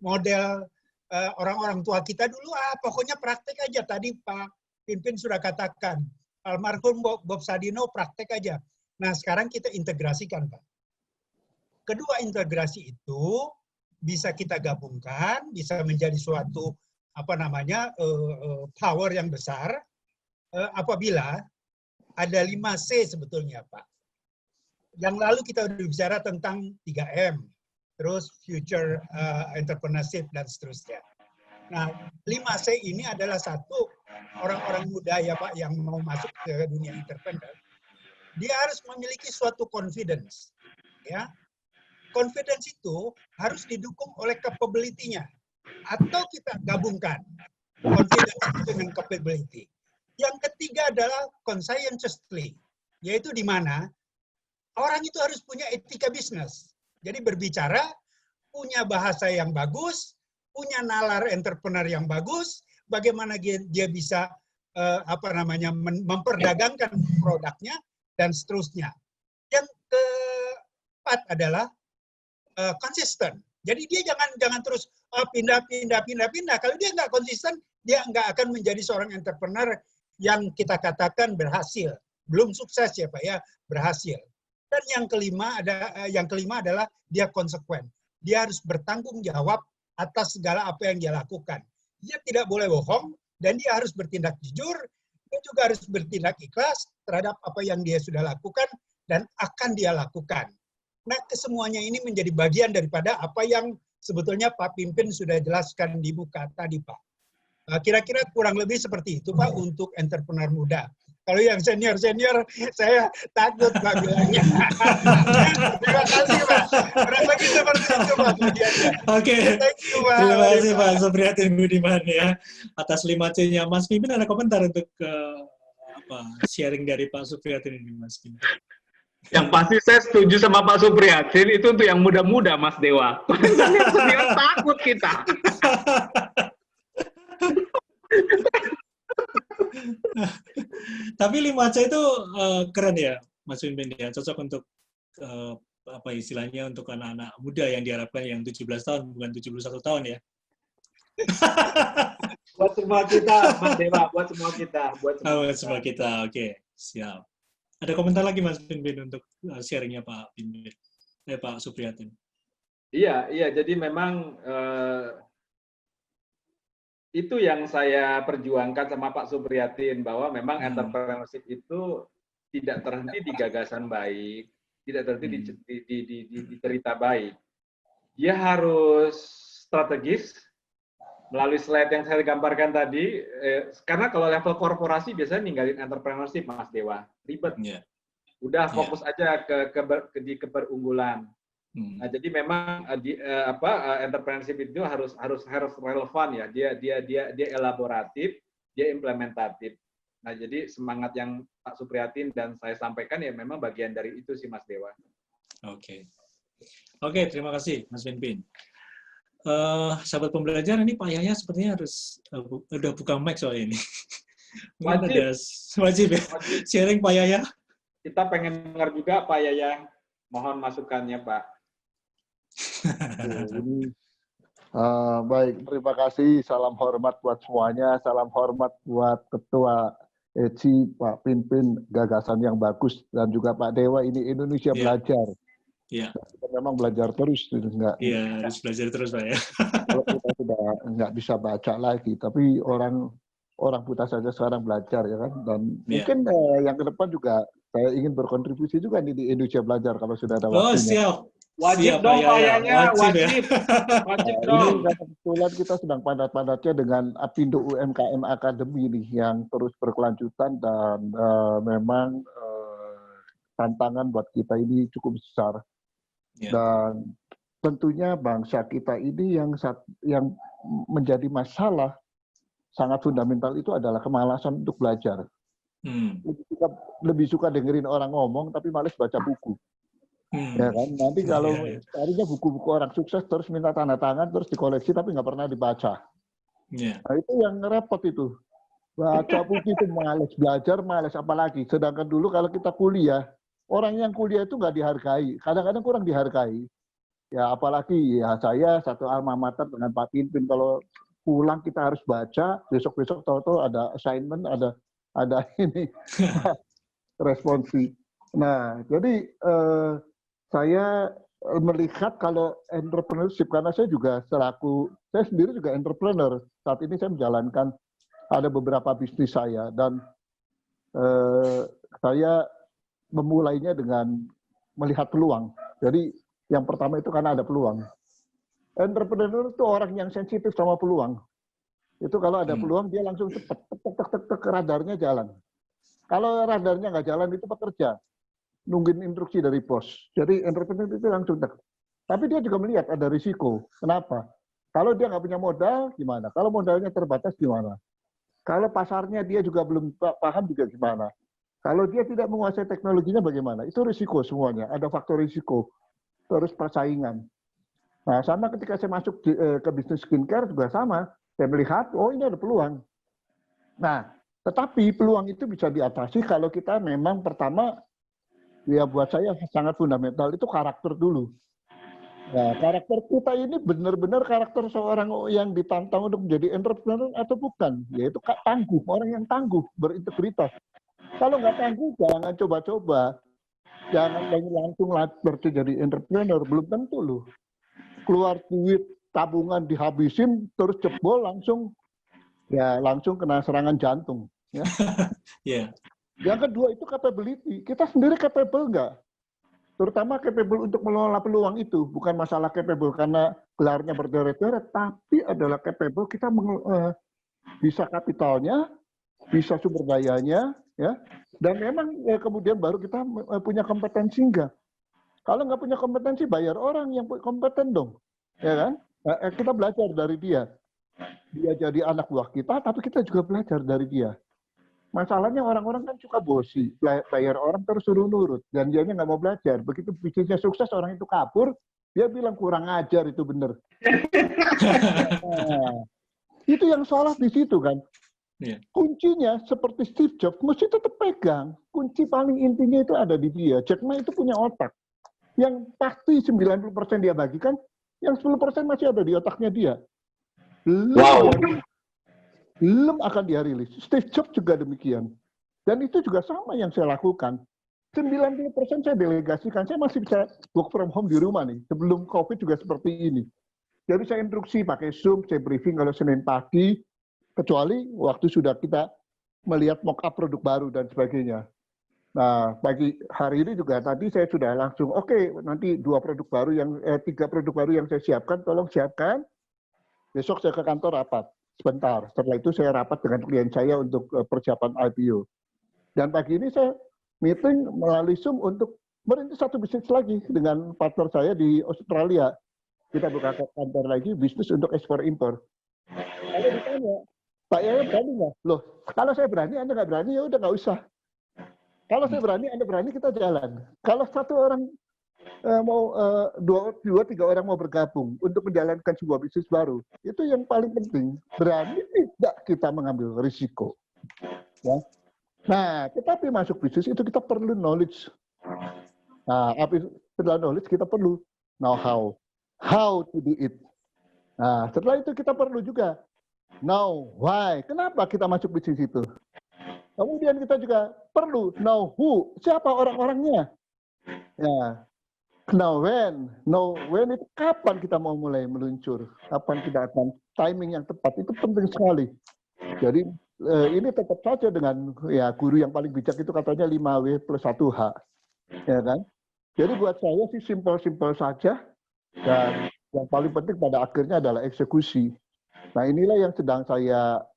Model orang-orang tua kita dulu, pokoknya praktek aja. Tadi Pak Pinpin sudah katakan, almarhum Bob Sadino praktek aja. Nah, sekarang kita integrasikan, Pak. Kedua integrasi itu bisa kita gabungkan, bisa menjadi suatu power yang besar apabila ada 5C sebetulnya, Pak. Yang lalu kita udah bicara tentang 3M, terus future entrepreneurship dan seterusnya. Nah, 5C ini adalah satu orang-orang muda ya Pak yang mau masuk ke dunia entrepreneur. Dia harus memiliki suatu confidence, ya. confidence itu harus didukung oleh capability-nya. Atau kita gabungkan confidence dengan capability. Yang ketiga adalah conscientiously, yaitu di mana orang itu harus punya etika bisnis. Jadi berbicara, punya bahasa yang bagus, punya nalar entrepreneur yang bagus, bagaimana dia bisa memperdagangkan produknya dan seterusnya. Yang keempat adalah konsisten. Jadi dia jangan terus pindah. Kalau dia nggak konsisten, dia nggak akan menjadi seorang entrepreneur yang kita katakan berhasil. Belum sukses ya Pak ya, berhasil. Dan yang kelima adalah dia konsekuen. Dia harus bertanggung jawab atas segala apa yang dia lakukan. Dia tidak boleh bohong dan dia harus bertindak jujur. Dia juga harus bertindak ikhlas terhadap apa yang dia sudah lakukan dan akan dia lakukan. Nah, kesemuanya ini menjadi bagian daripada apa yang sebetulnya Pak Pimpin sudah jelaskan di muka tadi, Pak. Kira-kira kurang lebih seperti itu, Pak, untuk entrepreneur muda. Kalau yang senior-senior, saya takut, Pak, bilangnya. Terima kasih, Pak. Kurang lebih seperti itu, Pak, bagiannya. Oke, terima kasih Pak Suprihatin Budiman ya. Atas 5C-nya Mas Pimpin, ada komentar untuk sharing dari Pak Suprihatin ini, Mas Pimpin? Yang pasti saya setuju sama Pak Suprihatin, itu untuk yang muda-muda, Mas Dewa. Yang senior takut kita. Tapi 5C itu keren ya, Mas Pimpin ya, cocok untuk apa istilahnya untuk anak-anak muda yang diharapkan yang 17 tahun bukan 71 tahun ya. Buat semua kita, Mas Dewa, buat semua kita, buat semua kita. Oke, siap. Ada komentar lagi Mas Pimpin untuk sharingnya Pak Pimpin, Pak Suprihatin? Iya. Jadi memang itu yang saya perjuangkan sama Pak Suprihatin, bahwa memang entrepreneurship itu tidak terhenti di gagasan baik, tidak terhenti di cerita baik. Dia harus strategis, melalui slide yang saya gambarkan tadi, karena kalau level korporasi biasanya ninggalin entrepreneurship, Mas Dewa, ribet. Yeah. Udah fokus aja ke keberunggulan. Nah, jadi memang entrepreneurship itu harus relevan ya. Dia elaboratif, dia implementatif. Nah, jadi semangat yang Pak Suprihatin dan saya sampaikan ya memang bagian dari itu sih, Mas Dewa. Oke, terima kasih Mas Pimpin. Sahabat pembelajar, ini Pak Yahya sepertinya harus udah buka mic soal ini. Wajib ya. Sharing Pak Yahya. Kita pengen dengar juga Pak Yahya. Mohon masukannya Pak. Baik, terima kasih. Salam hormat buat semuanya. Salam hormat buat Ketua ECI, Pak Pimpin, gagasan yang bagus. Dan juga Pak Dewa, ini Indonesia Belajar. Iya. Kita memang belajar terus, enggak? Iya, harus belajar terus, Pak ya. Kalau kita sudah nggak bisa baca lagi, tapi orang buta saja sekarang belajar ya kan. Dan mungkin yang ke depan juga saya ingin berkontribusi juga di Indonesia Belajar kalau sudah ada waktunya. Oh, siap. Wajib dong kayaknya, wajib. Wajib dong. Ini kebetulan kita sedang padat-padatnya dengan Apindo UMKM Academy nih yang terus berkelanjutan dan memang tantangan buat kita ini cukup besar. Dan tentunya bangsa kita ini yang menjadi masalah sangat fundamental itu adalah kemalasan untuk belajar. Lebih suka dengerin orang ngomong tapi malas baca buku. Ya kan? Nanti kalau carinya buku-buku orang sukses terus minta tanda tangan terus dikoleksi tapi nggak pernah dibaca. Nah, itu yang repot itu. Baca buku itu malas, belajar malas, apalagi. Sedangkan dulu kalau kita kuliah, orang yang kuliah itu nggak dihargai, kadang-kadang kurang dihargai. Ya apalagi ya saya satu alma mater dengan Pak Pimpin, kalau pulang kita harus baca, besok-besok tahu-tahu ada assignment, ada ini responsi. Nah jadi saya melihat kalau entrepreneurship, karena saya juga saya sendiri juga entrepreneur. Saat ini saya menjalankan ada beberapa bisnis saya dan saya memulainya dengan melihat peluang. Jadi yang pertama itu karena ada peluang. Entrepreneur itu orang yang sensitif sama peluang. Itu kalau ada peluang dia langsung cepat, tek radarnya jalan. Kalau radarnya nggak jalan itu pekerja, nungguin instruksi dari bos. Jadi entrepreneur itu langsung tek. Tapi dia juga melihat ada risiko. Kenapa? Kalau dia nggak punya modal, gimana? Kalau modalnya terbatas, gimana? Kalau pasarnya dia juga belum paham juga gimana? Kalau dia tidak menguasai teknologinya bagaimana? Itu risiko semuanya. Ada faktor risiko. Terus persaingan. Nah, sama ketika saya masuk ke bisnis skincare juga sama. Saya melihat, oh ini ada peluang. Nah, tetapi peluang itu bisa diatasi kalau kita memang pertama, ya buat saya sangat fundamental, itu karakter dulu. Nah, karakter kita ini benar-benar karakter seorang yang ditantang untuk menjadi entrepreneur atau bukan, yaitu tangguh, orang yang tangguh, berintegritas. Kalau nggak tangguh, jangan coba-coba, jangan langsung jadi entrepreneur, belum tentu loh. Keluar duit, tabungan dihabisin, terus jebol langsung kena serangan jantung. Ya. Yeah. Yang kedua itu capability, kita sendiri capable nggak? Terutama capable untuk mengelola peluang itu, bukan masalah capable karena gelarnya berderet-deret, tapi adalah capable kita bisa kapitalnya, bisa sumber dayanya, ya, dan memang kemudian baru kita punya kompetensi enggak. Kalau nggak punya kompetensi, bayar orang yang kompeten dong, ya kan? Kita belajar dari dia. Dia jadi anak buah kita, tapi kita juga belajar dari dia. Masalahnya orang-orang kan suka bosi, bayar orang terus suruh nurut, dan dia nggak mau belajar. Begitu bisnisnya sukses, orang itu kabur, dia bilang kurang ajar, itu bener. Nah, itu yang salah di situ kan. Yeah. Kuncinya seperti Steve Jobs, mesti tetap pegang. Kunci paling intinya itu ada di dia. Jack Ma itu punya otak. Yang pasti 90% dia bagikan, yang 10% masih ada di otaknya dia. Belum akan dia rilis. Steve Jobs juga demikian. Dan itu juga sama yang saya lakukan. 90% saya delegasikan. Saya masih bisa work from home di rumah nih. Sebelum COVID juga seperti ini. Jadi saya instruksi pakai Zoom, saya briefing kalau Senin pagi, kecuali waktu sudah kita melihat mock-up produk baru dan sebagainya. Nah, pagi hari ini juga tadi saya sudah langsung, oke, nanti 3 produk baru yang saya siapkan, tolong siapkan. Besok saya ke kantor rapat. Sebentar, setelah itu saya rapat dengan klien saya untuk persiapan IPO. Dan pagi ini saya meeting melalui Zoom untuk merintis satu bisnis lagi dengan partner saya di Australia. Kita buka kantor lagi, bisnis untuk ekspor impor. Kalau ditanya, Pak Yaya berani nggak? Loh, kalau saya berani, Anda nggak berani, ya udah nggak usah. Kalau saya berani, Anda berani, kita jalan. Kalau satu orang mau 2-3 orang mau bergabung untuk menjalankan sebuah bisnis baru, itu yang paling penting. Berani tidak kita mengambil risiko. Ya. Nah, tetapi masuk bisnis itu kita perlu knowledge. Nah, setelah knowledge kita perlu know how to do it. Nah, setelah itu kita perlu juga know why. Kenapa kita masuk bisnis itu? Kemudian kita juga perlu know who. Siapa orang-orangnya? Ya. Know when itu kapan kita mau mulai meluncur, kapan kita akan timing yang tepat, itu penting sekali. Jadi ini tetap saja dengan ya guru yang paling bijak itu katanya 5W plus 1H, ya kan? Jadi buat saya sih simpel-simpel saja, dan yang paling penting pada akhirnya adalah eksekusi. Nah inilah yang sedang saya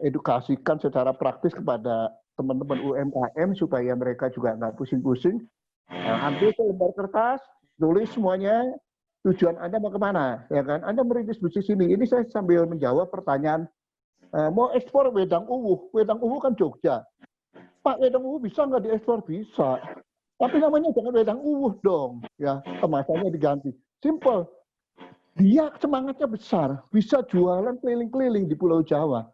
edukasikan secara praktis kepada teman-teman UMKM supaya mereka juga nggak pusing-pusing. Ambil selembar kertas, tulis semuanya, tujuan Anda mau kemana, ya kan? Anda merintis bisnis ini saya sambil menjawab pertanyaan, mau ekspor wedang uwu kan Jogja. Pak, wedang uwu bisa nggak diekspor? Bisa. Tapi namanya jangan wedang uwu dong, ya kemasannya diganti. Simple. Dia semangatnya besar, bisa jualan keliling-keliling di Pulau Jawa.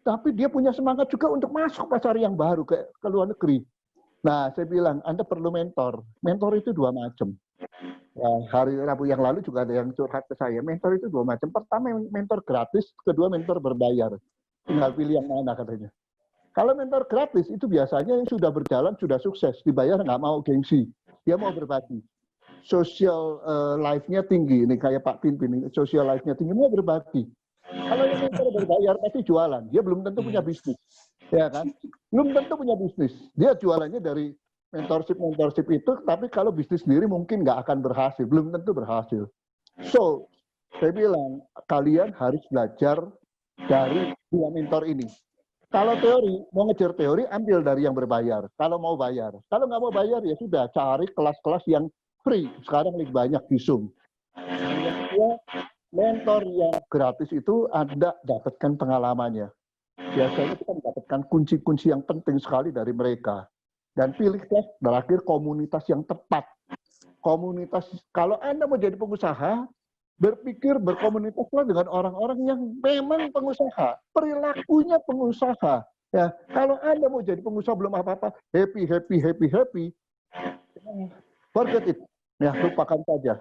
Tapi dia punya semangat juga untuk masuk pasar yang baru ke luar negeri. Nah, saya bilang, Anda perlu mentor. Mentor itu 2 macam. Ya, hari Rabu yang lalu juga ada yang curhat ke saya. Mentor itu 2 macam. Pertama, mentor gratis. Kedua, mentor berbayar. Tinggal pilih yang mana katanya. Kalau mentor gratis, itu biasanya yang sudah berjalan, sudah sukses. Dibayar nggak mau gengsi. Dia mau berbagi. Social life-nya tinggi. Ini kayak Pak Pinpin. Social life-nya tinggi, mau berbagi. Kalau yang mentor berbayar, pasti jualan. Dia belum tentu punya bisnis. Ya kan? Belum tentu punya bisnis. Dia jualannya dari mentorship itu, tapi kalau bisnis sendiri mungkin nggak akan berhasil. Belum tentu berhasil. So, saya bilang, kalian harus belajar dari 2 mentor ini. Kalau teori, mau ngejar teori, ambil dari yang berbayar. Kalau mau bayar. Kalau nggak mau bayar, ya sudah, cari kelas-kelas yang free, sekarang lebih banyak di Zoom. Yang kedua, mentor yang gratis itu ada dapatkan pengalamannya. Biasanya kita mendapatkan kunci-kunci yang penting sekali dari mereka. Dan pilihlah terakhir komunitas yang tepat. Komunitas, kalau Anda mau jadi pengusaha, berpikir berkomunitaslah dengan orang-orang yang memang pengusaha, perilakunya pengusaha. Ya, kalau Anda mau jadi pengusaha belum apa-apa, happy, forget it. Ya, lupakan saja.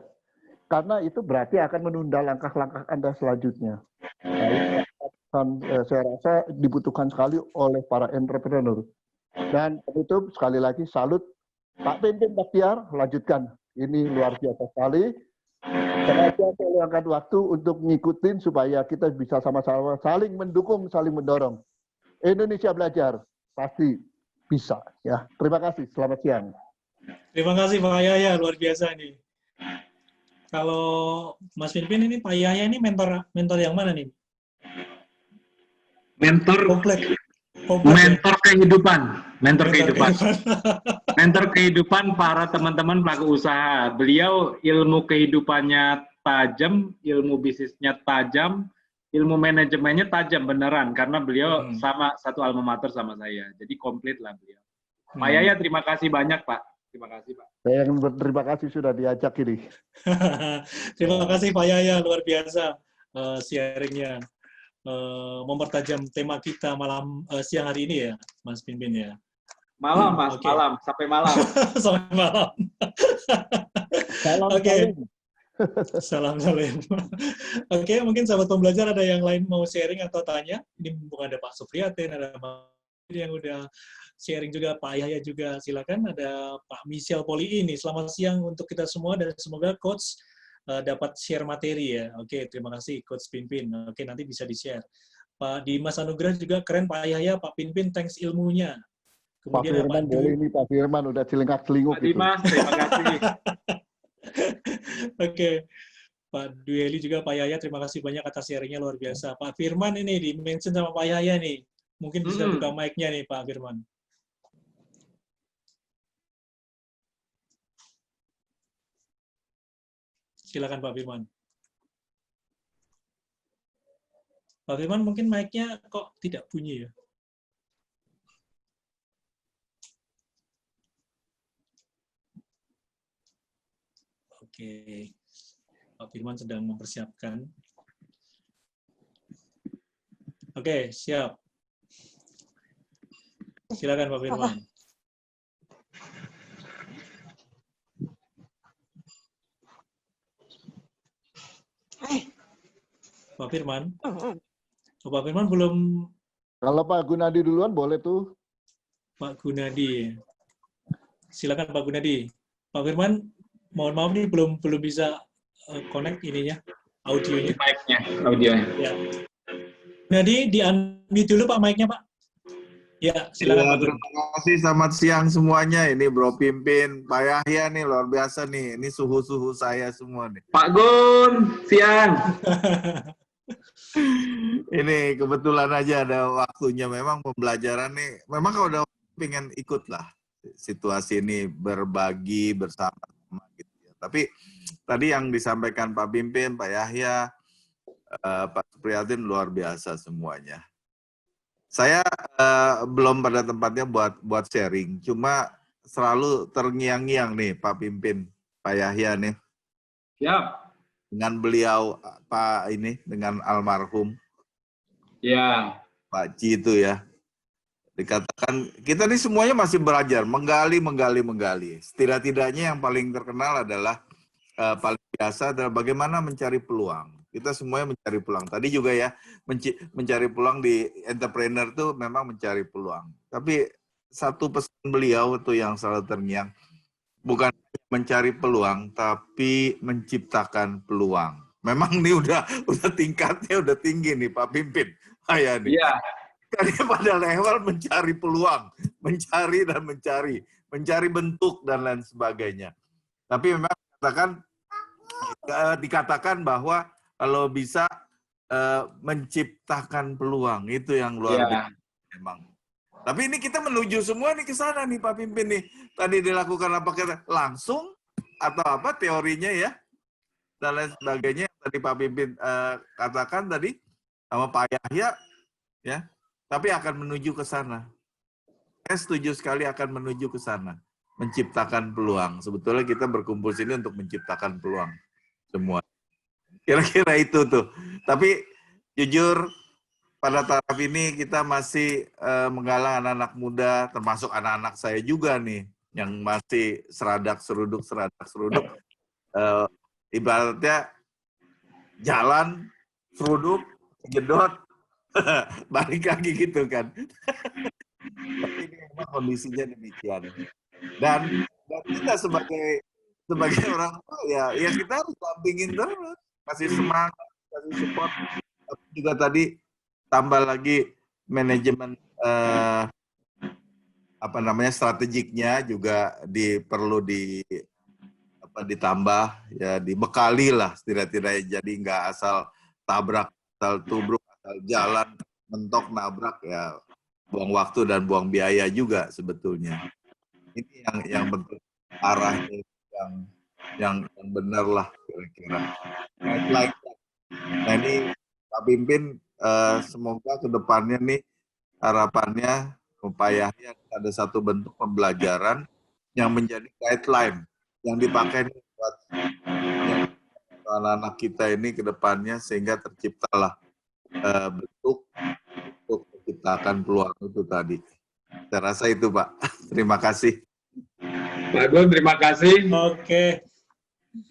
Karena itu berarti akan menunda langkah-langkah Anda selanjutnya. Nah, ini saya rasa dibutuhkan sekali oleh para entrepreneur. Dan penutup sekali lagi salut Pak Pimpin Baktiar, lanjutkan. Ini luar biasa sekali. Sengaja saya luangkan waktu untuk ngikutin supaya kita bisa sama-sama saling mendukung, saling mendorong. Indonesia Belajar pasti bisa. Ya, terima kasih. Selamat siang. Terima kasih Pak Yahya, luar biasa nih. Kalau Mas Pimpin ini Pak Yahya ini mentor yang mana nih? Mentor kehidupan. Mentor kehidupan para teman-teman pelaku usaha. Beliau ilmu kehidupannya tajam, ilmu bisnisnya tajam, ilmu manajemennya tajam beneran karena beliau sama satu alma mater sama saya. Jadi komplit lah beliau. Pak Yahya, terima kasih banyak Pak. Terima kasih Pak. Saya yang berterima kasih sudah diajak ini. Terima kasih Pak Yahya, luar biasa sharingnya. Mempertajam tema kita siang hari ini ya, Mas Pimpin ya. Malam Mas, okay. Malam sampai malam. Sampai malam. Salam. Oke. Salam salim. Oke, mungkin sahabat pembelajar ada yang lain mau sharing atau tanya? Ini mumpung ada Pak Supriyatin, ada Pak yang udah sharing juga, Pak Yahya juga. Silakan, ada Pak Michel Poli ini. Selamat siang untuk kita semua dan semoga Coach dapat share materi ya. Oke, terima kasih Coach Pimpin. Oke, nanti bisa di-share. Pak Dimas Anugrah juga keren, Pak Yahya, Pak Pimpin, thanks ilmunya. Kemudian Pak Firman boleh ini, Pak Firman udah celingak-celinguk. Pak Dimas, terima kasih. Oke, Pak Dueli juga, Pak Yahya, terima kasih banyak atas sharingnya, luar biasa. Pak Firman ini di-mention sama Pak Yahya nih. Mungkin bisa buka mic-nya nih, Pak Firman. Silakan Pak Firman. Pak Firman mungkin mic-nya kok tidak bunyi ya? Oke, Pak Firman sedang mempersiapkan. Oke, siap. Silakan Pak Firman. Pak Firman? Oh, Pak Firman belum... Kalau Pak Gunadi duluan boleh tuh. Pak Gunadi. Silakan Pak Gunadi. Pak Firman, mohon maaf nih belum bisa connect ininya, audionya. Mic-nya, audionya. Ya. Gunadi, di-unmute dulu Pak mic-nya Pak. Ya, silakan Pak. Terima kasih, selamat siang semuanya. Ini Bro Pimpin, Pak Yahya nih luar biasa nih. Ini suhu-suhu saya semua nih. Pak Gun, siang. Ini kebetulan aja ada waktunya. Memang pembelajaran nih, memang kalau udah pengen ikut lah situasi ini, berbagi bersama gitu ya. Tapi tadi yang disampaikan Pak Pimpin, Pak Yahya, Pak Supriyatin luar biasa semuanya. Saya belum pada tempatnya buat sharing, cuma selalu terngiang-ngiang nih Pak Pimpin, Pak Yahya nih. Siap. Dengan beliau dengan almarhum. Ya. Pak Ci itu ya. Dikatakan kita nih semuanya masih belajar, menggali. Setidak-tidaknya yang paling terkenal adalah paling biasa adalah bagaimana mencari peluang. Kita semuanya mencari peluang. Tadi juga ya, mencari peluang di entrepreneur itu memang mencari peluang. Tapi satu pesan beliau itu yang selalu terngiang, bukan mencari peluang, tapi menciptakan peluang. Memang ini udah tingkatnya udah tinggi nih Pak Pimpin. Iya nih. Iya. Tadi pada level mencari peluang, mencari bentuk dan lain sebagainya. Tapi memang dikatakan bahwa kalau bisa menciptakan peluang, itu yang luar biasa memang. Tapi ini kita menuju semua nih ke sana nih Pak Pimpin nih. Tadi dilakukan apa kita langsung atau apa teorinya ya dan lain sebagainya yang tadi Pak Pimpin katakan tadi sama Pak Yahya ya, tapi akan menuju ke sana. Saya setuju sekali akan menuju ke sana, menciptakan peluang. Sebetulnya kita berkumpul sini untuk menciptakan peluang semua. Kira-kira itu tuh. Tapi jujur pada taraf ini kita masih menggalang anak-anak muda, termasuk anak-anak saya juga nih, yang masih seradak-seruduk. Ibaratnya jalan, seruduk, jedot, balik lagi gitu kan. Tapi ini memang kondisinya demikian. Dan kita sebagai orang tua ya kita harus dampingin terus, kasih semangat, kasih support. Tapi juga tadi tambah lagi manajemen strategiknya juga perlu ditambah ya, dibekali lah setidaknya, jadi nggak asal tabrak, asal tubruk, asal jalan mentok nabrak ya, buang waktu dan buang biaya juga sebetulnya. Ini yang bentuk arahnya yang benar lah kira-kira. Nah ini Pak Pimpin, semoga kedepannya nih harapannya upayanya ada satu bentuk pembelajaran yang menjadi guideline yang dipakai buat anak-anak kita ini kedepannya, sehingga terciptalah bentuk untuk menciptakan peluang itu tadi. Saya rasa itu Pak. Terima kasih. Pak Gun, terima kasih. Oke.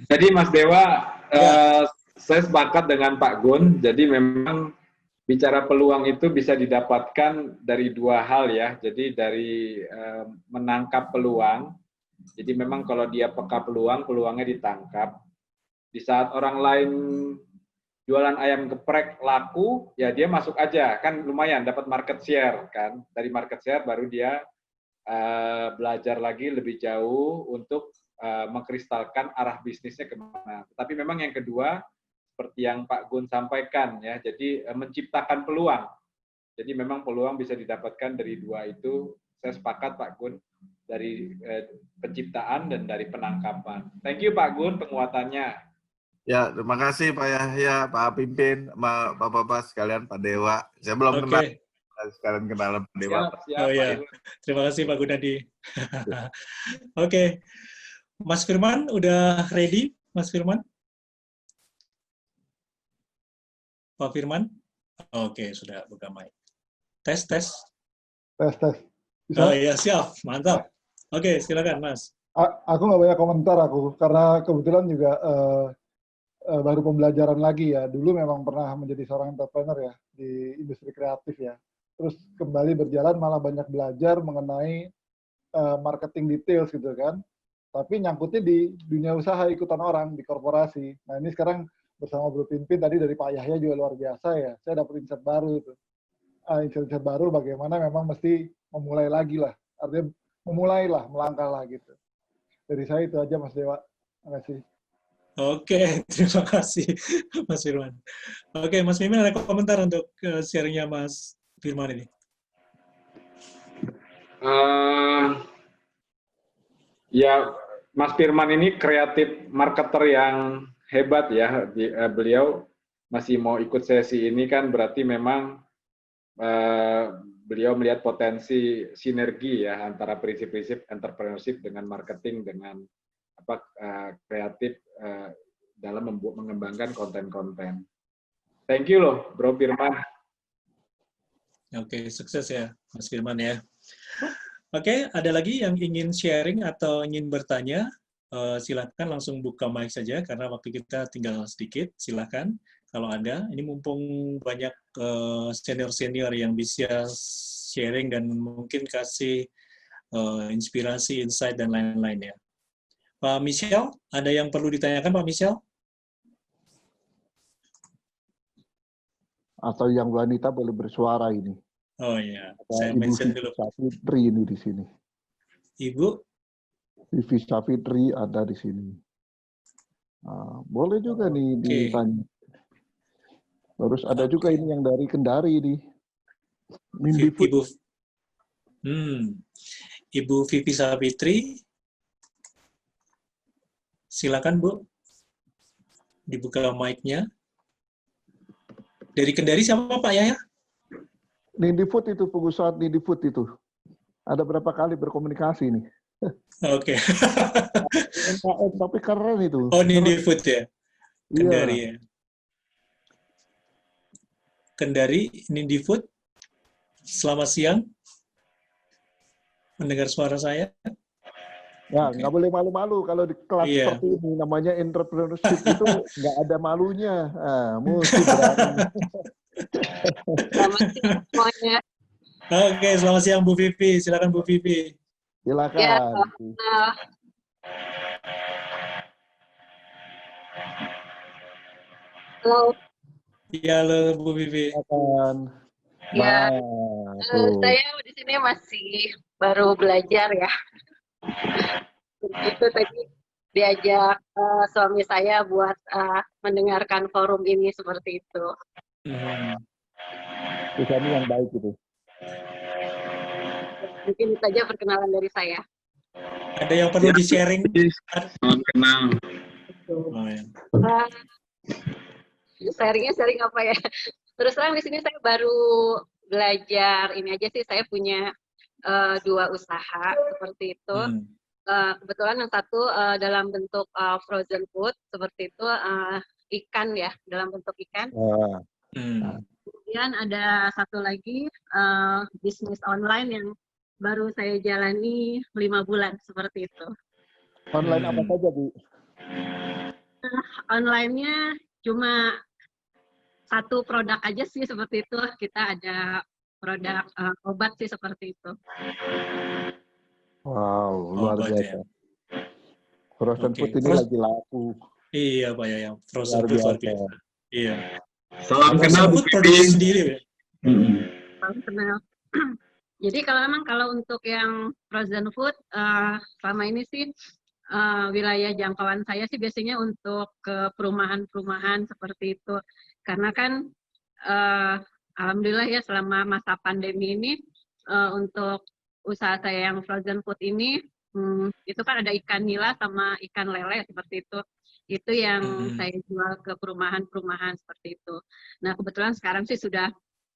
Jadi Mas Dewa, saya sepakat dengan Pak Gun. Jadi memang bicara peluang itu bisa didapatkan dari dua hal ya. Jadi dari menangkap peluang. Jadi memang kalau dia peka peluang, peluangnya ditangkap. Di saat orang lain jualan ayam geprek laku, ya dia masuk aja, kan lumayan dapat market share kan. Dari market share baru dia belajar lagi lebih jauh untuk mengkristalkan arah bisnisnya kemana. Tapi memang yang kedua, seperti yang Pak Gun sampaikan ya, jadi menciptakan peluang. Jadi memang peluang bisa didapatkan dari dua itu. Saya sepakat Pak Gun, dari penciptaan dan dari penangkapan. Thank you Pak Gun penguatannya. Ya, terima kasih Pak Yahya, Pak Pimpin, sama Bapak-Bapak sekalian, Pak Dewa. Saya belum kenal, sekalian kenalan Pak Dewa. Siap, oh ya, terima kasih Pak Gunadi. Oke, Mas Firman udah ready, Mas Firman? Pak Firman? Oke, sudah buka mic. Tes. Tes. Bisa? Oh iya, siap. Mantap. Oke, silakan Mas. Aku nggak banyak komentar karena kebetulan juga baru pembelajaran lagi ya. Dulu memang pernah menjadi seorang entrepreneur ya di industri kreatif ya. Terus kembali berjalan malah banyak belajar mengenai marketing details gitu kan. Tapi nyangkutnya di dunia usaha, ikutan orang, di korporasi. Nah ini sekarang bersama Bro Pimpin tadi dari Pak Yahya juga luar biasa ya. Saya dapat insight baru itu. Insight baru bagaimana memang mesti memulai lagi lah. Artinya memulailah, melangkah lah gitu. Dari saya itu aja Mas Dewa. Terima kasih. Oke, terima kasih Mas Firman. Oke, Mas Mimin ada komentar untuk sharingnya Mas Firman ini? Ya, Mas Firman ini kreatif marketer yang hebat ya. Beliau masih mau ikut sesi ini kan berarti memang beliau melihat potensi sinergi ya antara prinsip-prinsip entrepreneurship dengan marketing dengan kreatif dalam mengembangkan konten-konten. Thank you loh, Bro Firman. Oke, sukses ya, Mas Firman ya. Oke, ada lagi yang ingin sharing atau ingin bertanya? Silakan langsung buka mic saja, karena waktu kita tinggal sedikit. Silakan, kalau ada. Ini mumpung banyak senior-senior yang bisa sharing dan mungkin kasih inspirasi, insight, dan lain-lain ya. Pak Michel, ada yang perlu ditanyakan Pak Michel? Atau yang wanita boleh bersuara ini. Oh iya, saya mention dulu. Ibu Fitri ini di sini. Ibu? Vivi Fitri ada di sini. Nah, boleh juga nih ditanya. Terus ada juga ini yang dari Kendari nih. Ibu Vivi Fitri. Silakan Bu, dibuka mic-nya. Dari Kendari siapa Pak Yaya? Nindi Food itu, pengusaha Nindi Food itu. Ada berapa kali berkomunikasi nih. Oke. UMKM, tapi keren itu. Oh, Nindi Food ya? Kendari Iya. ya. Kendari, Nindi Food. Selamat siang. Mendengar suara saya? Ya, Oke. nggak boleh malu-malu kalau di kelas Iya. seperti ini. Namanya entrepreneurship itu nggak ada malunya. Mesti berani. Selamat siang semuanya. Oke, selamat siang Bu Vivi. Silakan Bu Vivi. Silakan. Ya, halo. Ya, halo Bu Vivi. Silakan. Ya, Nah, tuh. saya di sini masih baru belajar ya. Itu tadi diajak suami saya buat mendengarkan forum ini seperti itu. Ini yang baik itu. Mungkin itu saja perkenalan dari saya. Ada yang perlu di-sharing? Kenal. Oh, ya. Sharing apa ya? Terus terang di sini saya baru belajar ini aja sih. Saya punya 2 usaha seperti itu. Kebetulan yang satu dalam bentuk frozen food seperti itu, ikan ya, dalam bentuk ikan. Kemudian ada satu lagi bisnis online yang baru saya jalani 5 bulan seperti itu. Online apa saja, Bu? Online-nya cuma satu produk aja sih seperti itu. Kita ada produk obat sih seperti itu. Wow, luar biasa. Ya. Frozen food ini lagi laku. Iya Pak Yaya, frozen food luar biasa. Iya. Salam kenal Bu produksi sendiri ya. Salam kenal. Jadi kalau untuk yang frozen food selama ini sih wilayah jangkauan saya sih biasanya untuk ke perumahan-perumahan seperti itu. Karena kan alhamdulillah ya selama masa pandemi ini untuk usaha saya yang frozen food ini itu kan ada ikan nila sama ikan lele seperti itu. Itu yang saya jual ke perumahan-perumahan seperti itu. Nah, kebetulan sekarang sih sudah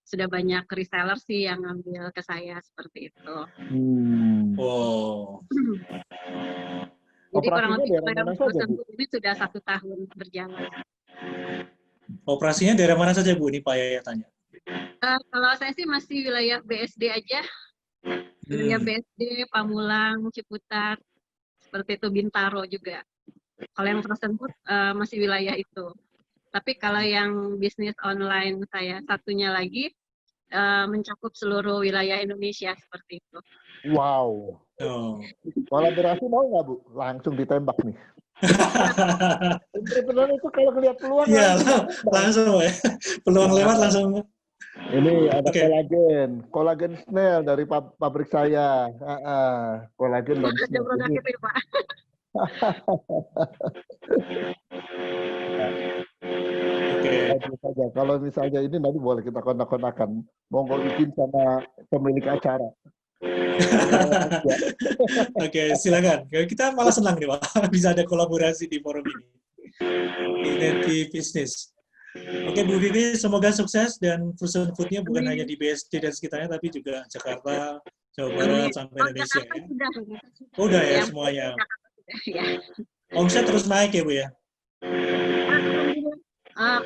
banyak reseller sih yang ngambil ke saya seperti itu. Oh. Jadi kurang lebih frozen food ini sudah 1 tahun berjalan. Operasinya daerah mana saja Bu? Ini Pak Yaya tanya. Kalau saya sih masih wilayah BSD aja. Wilayah BSD, Pamulang, Ciputat, seperti itu, Bintaro juga. Kalau yang frozen food masih wilayah itu. Tapi kalau yang bisnis online saya satunya lagi mencakup seluruh wilayah Indonesia seperti itu. Wow. Kolaborasi mau nggak Bu? Langsung ditembak nih. Entrepreneur itu kalau lihat peluang langsung ya. Peluang lewat langsung. Ini ada kolagen snail dari pabrik saya. Kolagen dan snail. Ada produk itu ya Pak. Saja. Kalau misalnya ini nanti boleh kita kontak-kontakan. Monggo bikin sama pemilik acara. Oke, silakan. Kita malah senang nih Pak, bisa ada kolaborasi di forum ini. Identity Business. Oke Bu Vivi, semoga sukses dan frozen food-nya bukan hanya di BSD dan sekitarnya, tapi juga Jakarta, Jawa Barat, sampai Indonesia ya. Udah ya semuanya. Omset terus naik ya Bu ya?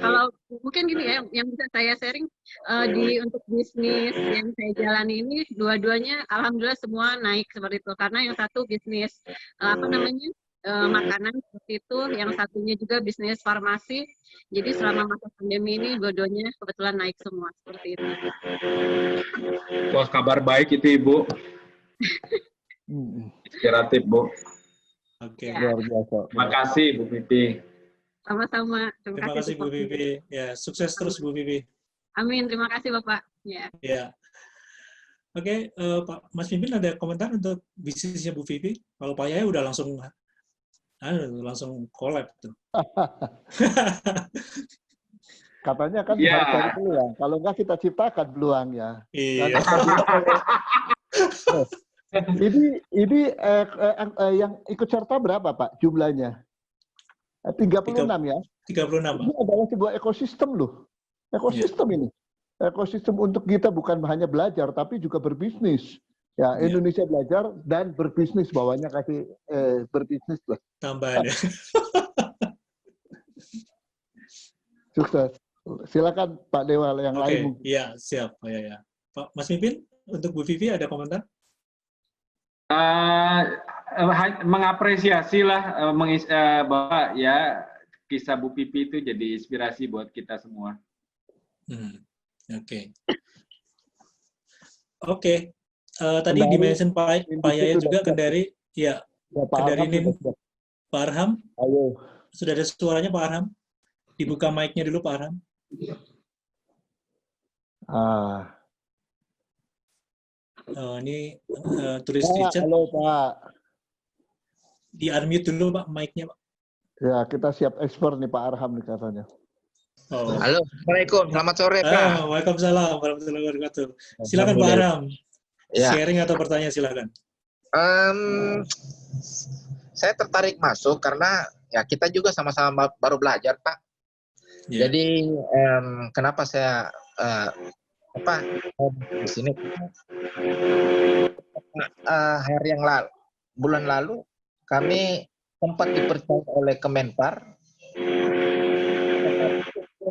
Kalau mungkin gini ya, yang bisa saya sharing untuk bisnis yang saya jalani ini dua-duanya alhamdulillah semua naik seperti itu. Karena yang satu bisnis makanan seperti itu, yang satunya juga bisnis farmasi. Jadi selama masa pandemi ini dua-duanya kebetulan naik semua seperti itu. Wah, kabar baik itu Ibu. Inspiratif Bu. Oke. Luar biasa. Terima kasih Bu Vivi. Sama-sama. Terima kasih Bu Vivi. Ya, sukses terus Bu Vivi. Amin. Terima kasih Bapak. Ya. Oke, Pak Mas Pimpin ada komentar untuk bisnisnya Bu Vivi? Kalau Pak Yaya udah langsung collab tuh. Katanya kan harus cari peluang. Kalau enggak kita ciptakan peluangnya. Iya. Ini yang ikut serta berapa Pak jumlahnya? 36 ya. 36, Pak. Ini adalah sebuah ekosistem loh. Ekosistem ini. Ekosistem untuk kita bukan hanya belajar, tapi juga berbisnis. Ya, Indonesia belajar dan berbisnis, bawahnya kasih berbisnis lah. Tambahan ya. Sukses. Silakan Pak Dewa yang lain. Oke, iya siap. Ya. Pak Mas Pipin, untuk Bu Vivi ada komentar? Mengapresiasi lah bahwa ya kisah Bu Pipi itu jadi inspirasi buat kita semua. Oke. Tadi di-mention Pak Yaya juga Kendari, ya. Kendari ini Pak Arham. Ayo. Sudah ada suaranya Pak Arham? Dibuka mic-nya dulu Pak Arham. Ini tulis di chat. Halo Pak. Di-unmute dulu Pak mic-nya Pak. Ya, kita siap ekspor nih Pak Arham nih katanya. Halo, Assalamualaikum. Selamat sore Pak. Waalaikumsalam warahmatullahi wabarakatuh. Silakan Pak Arham. Ya. Sharing atau pertanyaan silakan. Saya tertarik masuk karena ya kita juga sama-sama baru belajar Pak. Yeah. Jadi kenapa saya di sini hari yang lalu, bulan lalu kami sempat dipercaya oleh Kemenpar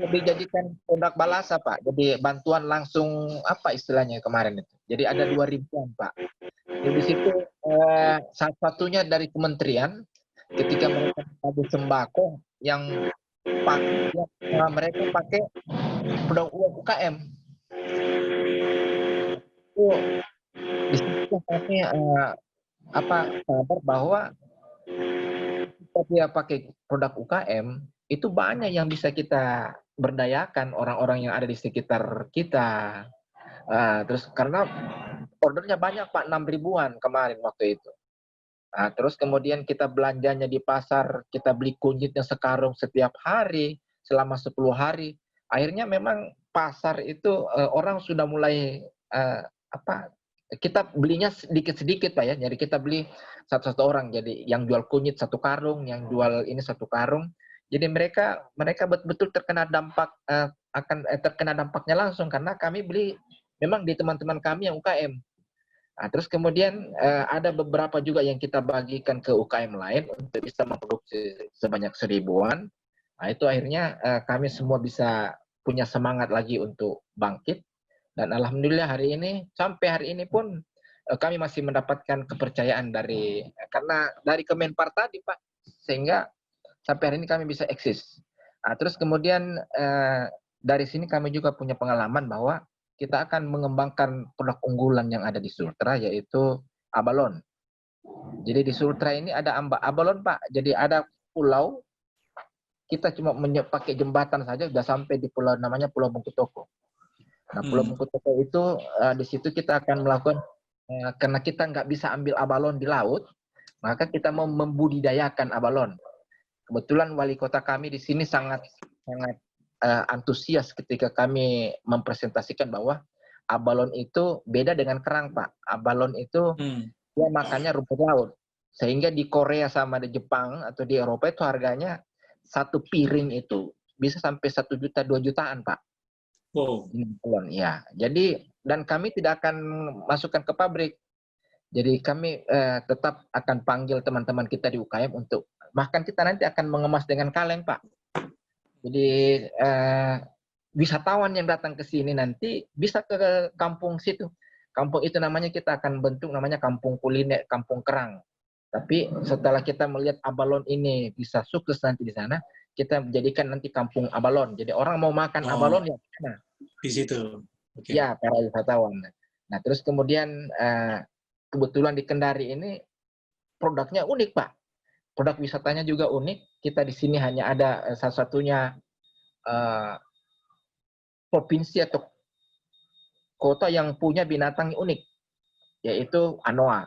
dijadikan produk balasa Pak. Jadi bantuan langsung apa istilahnya kemarin itu. Jadi ada 2.000-an Pak. Jadi di situ salah satunya dari kementerian ketika mereka bagi sembako yang mereka pakai produk UMKM. Itu di situ kami sadar bahwa ketika dia pakai produk UKM itu banyak yang bisa kita berdayakan orang-orang yang ada di sekitar kita. Terus karena ordernya banyak Pak, 6.000-an kemarin waktu itu. Terus kemudian kita belanjanya di pasar, kita beli kunyitnya sekarung setiap hari selama 10 hari. Akhirnya memang pasar itu orang sudah mulai kita belinya sedikit-sedikit Pak ya. Jadi kita beli satu-satu orang. Jadi yang jual kunyit 1 karung, yang jual ini 1 karung. Jadi mereka betul-betul terkena dampak terkena dampaknya langsung karena kami beli memang di teman-teman kami yang UKM. Terus kemudian ada beberapa juga yang kita bagikan ke UKM lain untuk bisa memproduksi sebanyak 1.000-an. Itu akhirnya kami semua bisa punya semangat lagi untuk bangkit. Dan alhamdulillah sampai hari ini pun kami masih mendapatkan kepercayaan karena dari Kemenpar tadi Pak, sehingga sampai hari ini kami bisa eksis. Terus kemudian dari sini kami juga punya pengalaman bahwa kita akan mengembangkan produk unggulan yang ada di Sultra, yaitu abalon. Jadi di Sultra ini ada abalon Pak. Jadi ada pulau, kita cuma pakai jembatan saja sudah sampai di pulau namanya Pulau Bungkutoko. Nah, Pulau Bungkutoko itu di situ kita akan melakukan karena kita nggak bisa ambil abalon di laut, maka kita mau membudidayakan abalon. Kebetulan wali kota kami di sini sangat antusias ketika kami mempresentasikan bahwa abalon itu beda dengan kerang Pak. Abalon itu dia makannya rumput laut. Sehingga di Korea sama di Jepang atau di Eropa itu harganya 1 piring itu bisa sampai 1 juta 2 jutaan Pak. Wow. Ya, jadi dan kami tidak akan masukkan ke pabrik. Jadi kami tetap akan panggil teman-teman kita di UKM untuk bahkan kita nanti akan mengemas dengan kaleng Pak. Jadi wisatawan yang datang ke sini nanti bisa ke kampung situ. Kampung itu namanya kita akan bentuk namanya kampung kuliner, kampung kerang. Tapi setelah kita melihat abalon ini bisa sukses nanti di sana, kita menjadikan nanti kampung abalon. Jadi orang mau makan abalon ya mana? Di situ. Okay. Ya, para wisatawan. Nah, terus kemudian kebetulan di Kendari ini produknya unik Pak. Produk wisatanya juga unik. Kita di sini hanya ada salah satunya provinsi atau kota yang punya binatang unik, yaitu anoa.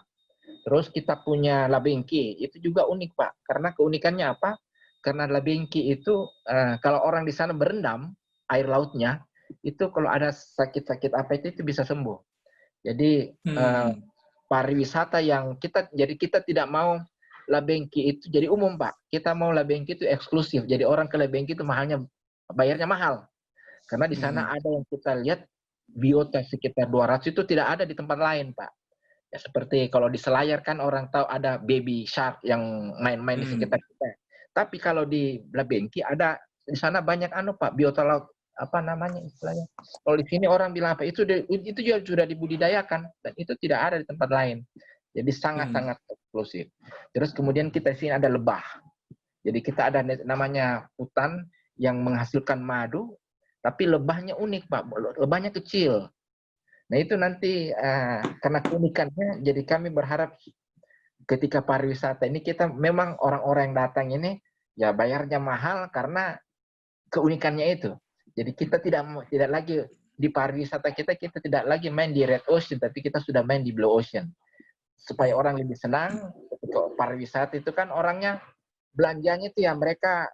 Terus kita punya labengki, itu juga unik Pak. Karena keunikannya apa? Karena labengki itu kalau orang di sana berendam air lautnya, itu kalau ada sakit-sakit apa itu bisa sembuh. Jadi pariwisata yang kita tidak mau Labengki itu jadi umum, Pak. Kita mau Labengki itu eksklusif. Jadi orang ke Labengki itu bayarnya mahal. Karena di sana ada yang kita lihat biota sekitar 200 itu tidak ada di tempat lain, Pak. Ya, seperti kalau di Selayar kan orang tahu ada baby shark yang main-main di sekitar kita. Tapi kalau di Labengki ada di sana banyak Pak, biota laut apa namanya istilahnya. Kalau di sini orang bilang apa itu juga sudah dibudidayakan dan itu tidak ada di tempat lain. Jadi sangat-sangat eksklusif. Terus kemudian kita di sini ada lebah. Jadi kita ada namanya hutan yang menghasilkan madu, tapi lebahnya unik, Pak. Lebahnya kecil. Nah itu nanti karena keunikannya, jadi kami berharap ketika pariwisata ini kita memang orang-orang yang datang ini ya bayarnya mahal karena keunikannya itu. Jadi kita tidak lagi di pariwisata kita tidak lagi main di Red Ocean, tapi kita sudah main di Blue Ocean. Supaya orang lebih senang, pariwisata itu kan orangnya belanjanya itu ya mereka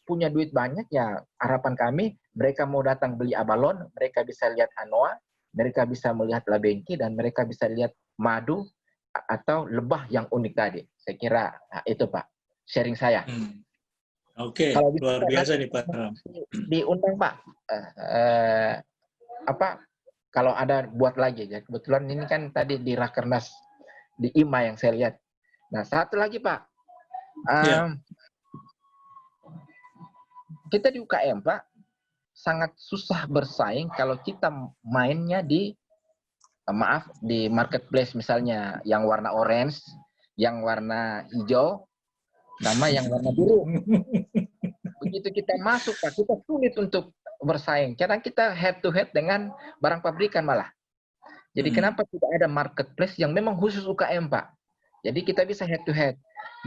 punya duit banyak ya, harapan kami mereka mau datang beli abalon, mereka bisa lihat anoa, mereka bisa melihat labengki, dan mereka bisa lihat madu atau lebah yang unik tadi. Saya kira itu Pak, sharing saya. Oke, luar biasa nih Pak Ram. Diundang Pak, kalau ada buat lagi ya. Kebetulan ini kan tadi di Rakernas di IMA yang saya lihat. Nah, satu lagi Pak, kita di UKM Pak sangat susah bersaing kalau kita mainnya di di marketplace misalnya yang warna orange, yang warna hijau, sama yang warna biru. Begitu kita masuk Pak, kita sulit untuk bersaing. Karena kita head to head dengan barang pabrikan malah. Jadi kenapa tidak ada marketplace yang memang khusus UKM Pak? Jadi kita bisa head to head.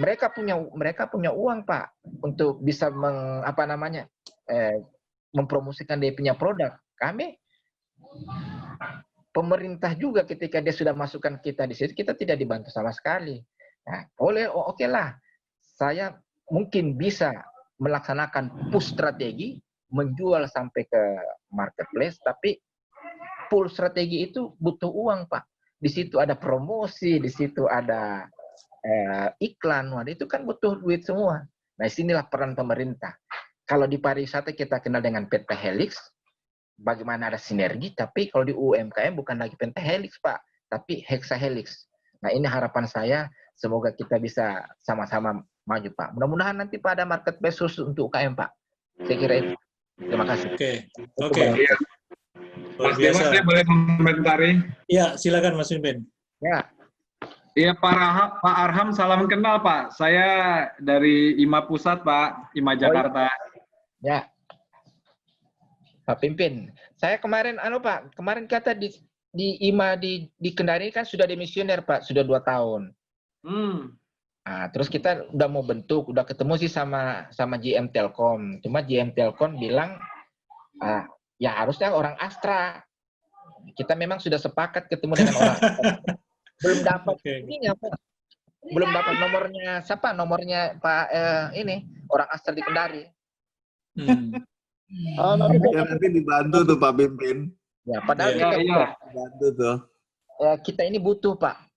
Mereka punya uang Pak untuk bisa mempromosikan dia punya produk. Kami pemerintah juga ketika dia sudah masukkan kita di situ, kita tidak dibantu sama sekali. Nah, oke lah. Saya mungkin bisa melaksanakan push strategi, menjual sampai ke marketplace, tapi full strategi itu butuh uang Pak. Di situ ada promosi, di situ ada iklan, itu kan butuh duit semua. Nah, sinilah peran pemerintah. Kalau di pariwisata kita kenal dengan pentahelix, bagaimana ada sinergi, tapi kalau di UMKM bukan lagi pentahelix Pak, tapi hexahelix. Nah, ini harapan saya, semoga kita bisa sama-sama maju Pak. Mudah-mudahan nanti Pak ada marketplace khusus untuk UKM Pak. Saya kira itu. Terima kasih. Oke. Mas Dimas, saya boleh komentari? Iya, silakan Mas Pimpin. Ya. Iya, Pak Arham, salam kenal Pak. Saya dari IMA Pusat Pak, IMA Jakarta. Ya. Pak Pimpin, saya kemarin Pak, kemarin kata di IMA di Kendari kan sudah dimisioner Pak, sudah 2 tahun. Nah, terus kita udah mau bentuk, udah ketemu sih sama GM Telkom. Cuma GM Telkom bilang ya harusnya orang Astra. Kita memang sudah sepakat ketemu dengan orang Astra. Belum dapat ininya Pak. Belum dapat nomornya siapa? Nomornya Pak ini orang Astra di Kendari. Nanti dibantu tuh Pak Pimpin. Ya, padahal kita bantu tuh. Kita ini butuh Pak.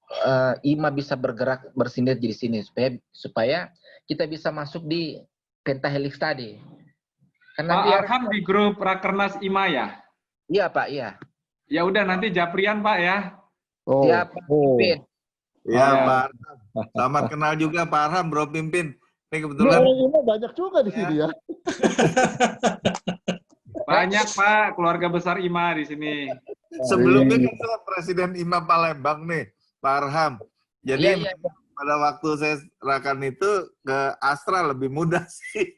IMA bisa bergerak bersinergi di sini supaya kita bisa masuk di pentahelix tadi. Karena Pak Arham di grup Rakernas IMA ya? Iya Pak, iya. Ya udah nanti Japrian Pak ya. Iya Pak Pimpin. Iya Pak Arham. Selamat kenal juga Pak Arham, Bro Pimpin. Ini kebetulan ini banyak juga di sini ya. Banyak Pak, keluarga besar IMA di sini. Sebelumnya kita Presiden IMA Palembang nih, Pak Arham. Jadi pada waktu saya rakan itu ke Astra lebih mudah sih.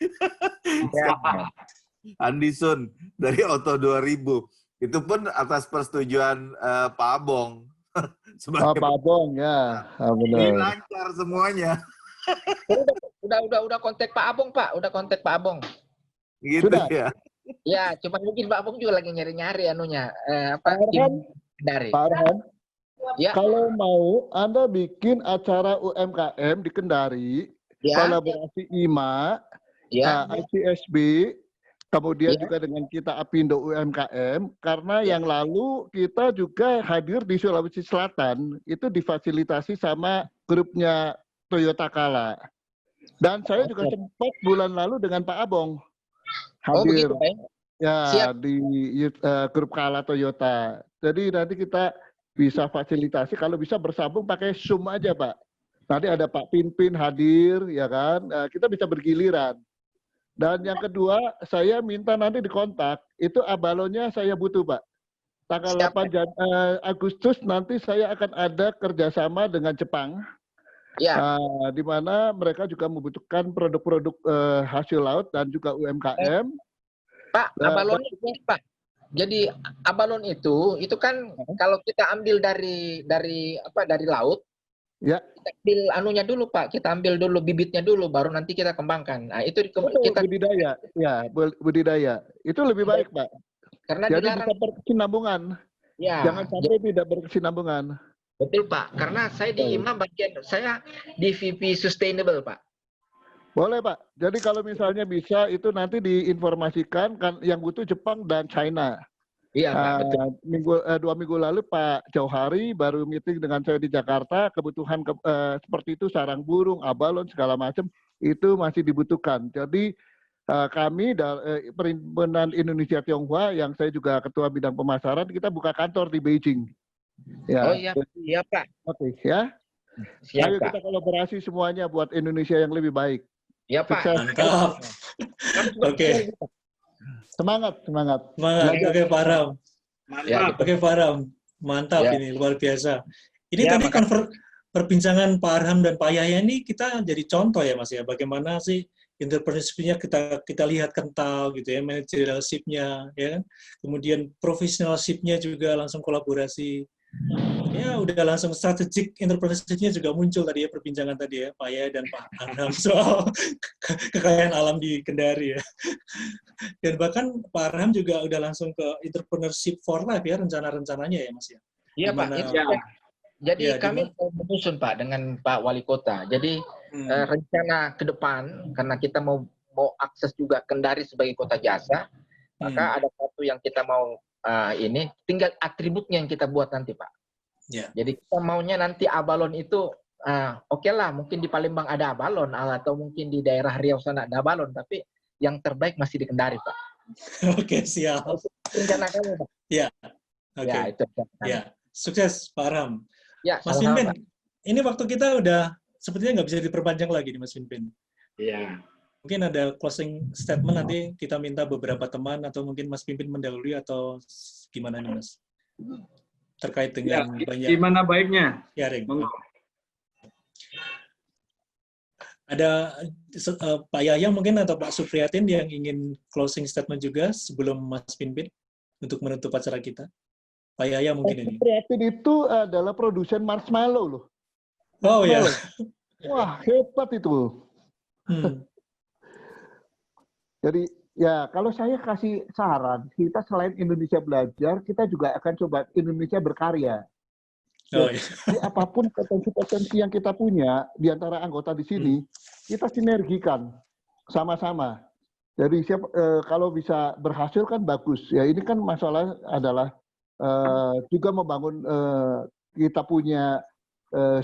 Andi Sun dari Oto 2000. Itu pun atas persetujuan Pak Abong. Pak Abong ya, benar. Ini lancar semuanya. Udah kontak Pak Abong Pak, udah kontak Pak Abong. Gitu sudah. Ya. Ya, cuma mungkin Pak Abong juga lagi nyari-nyari anunya. Pak Arham, ya. Kalau mau Anda bikin acara UMKM di Kendari, kolaborasi IMA, ICSB, kemudian juga dengan kita Apindo UMKM, karena yang lalu kita juga hadir di Sulawesi Selatan, itu difasilitasi sama grupnya Toyota Kala. Dan saya juga sempat bulan lalu dengan Pak Abong Oh hadir begitu Pak. ya Siap. di grup Kala Toyota. Jadi nanti kita bisa fasilitasi kalau bisa bersambung pakai Zoom aja Pak. Nanti ada Pak Pinpin hadir ya kan. Kita bisa bergiliran. Dan yang kedua, saya minta nanti dikontak, itu abalonnya saya butuh Pak. Tanggal 8 Agustus nanti saya akan ada kerjasama dengan Jepang. Ya. Di mana mereka juga membutuhkan produk-produk hasil laut dan juga UMKM. Pak, abalon itu Pak. Jadi abalon itu kan kalau kita ambil dari laut, ya. kita ambil anunya dulu Pak, kita ambil dulu bibitnya dulu, baru nanti kita kembangkan. Nah itu kita budidaya, ya budidaya. Itu lebih baik Pak. Karena jadi dilarang, bisa berkesinambungan. Ya. Jangan sampai tidak berkesinambungan. Betul Pak, karena saya di IMA saya di VP Sustainable Pak. Boleh Pak. Jadi kalau misalnya bisa itu nanti diinformasikan kan yang butuh Jepang dan China. Iya Pak, betul. 2 minggu lalu Pak Jauhari baru meeting dengan saya di Jakarta, kebutuhan seperti itu sarang burung, abalon segala macam itu masih dibutuhkan. Jadi kami Perhimpunan Indonesia Tionghoa yang saya juga ketua bidang pemasaran, kita buka kantor di Beijing. Ya. Oh iya, iya Pak. Oke ya. Siap, Ayo Pak. kita kolaborasi semuanya buat Indonesia yang lebih baik. Ya Pak. Mantap. Oke. Semangat. Oke Pak Ram. Mantap. Oke Pak Ram. Mantap Ya. ini, luar biasa. Ini Ya, tadi perbincangan Pak Arham dan Pak Yahya ini kita jadi contoh ya Mas ya. Bagaimana sih entrepreneurship-nya kita lihat kental gitu ya, managerialship-nya ya kan. Kemudian professionalship-nya juga langsung kolaborasi. Ya udah langsung strategic entrepreneurship-nya juga muncul tadi ya perbincangan tadi ya Pak Yahya dan Pak Arham soal kekayaan alam di Kendari ya. Dan bahkan Pak Arham juga udah langsung ke entrepreneurship for life ya rencana-rencananya ya Mas ya. Iya Pak. Jadi ya, kami mau menyusun Pak dengan Pak Wali Kota. Jadi rencana ke depan karena kita mau akses juga Kendari sebagai kota jasa, maka ada satu yang kita mau ini tinggal atributnya yang kita buat nanti Pak. Ya. Jadi kita maunya nanti abalon itu oke lah mungkin di Palembang ada abalon atau mungkin di daerah Riau sana ada abalon, tapi yang terbaik masih di Kendari Pak. Oke siap. Rencana kami Pak. Ya. Oke. Ya, itu. Ya. Sukses Pak Arham. Ya, Mas Pinpin, ini waktu kita udah sepertinya nggak bisa diperpanjang lagi nih Mas Pinpin. Iya. Mungkin ada closing statement nanti kita minta beberapa teman atau mungkin Mas Pinpin mendahului atau gimana nih Mas? Terkait dengan banyak. Gimana baiknya? Ya, Ring. Monggo. Ada Pak Yahya mungkin atau Pak Supriyatin yang ingin closing statement juga sebelum Mas Pinpin untuk menutup acara kita. Pak Yahya mungkin ini. Supriyatin itu adalah produsen marshmallow loh. Oh ya. Wah hebat itu. Jadi ya kalau saya kasih saran, kita selain Indonesia belajar, kita juga akan coba Indonesia berkarya. Oh, iya. Jadi apapun potensi-potensi yang kita punya di antara anggota di sini, kita sinergikan sama-sama. Jadi kalau bisa berhasil kan bagus. Ya ini kan masalah adalah juga membangun kita punya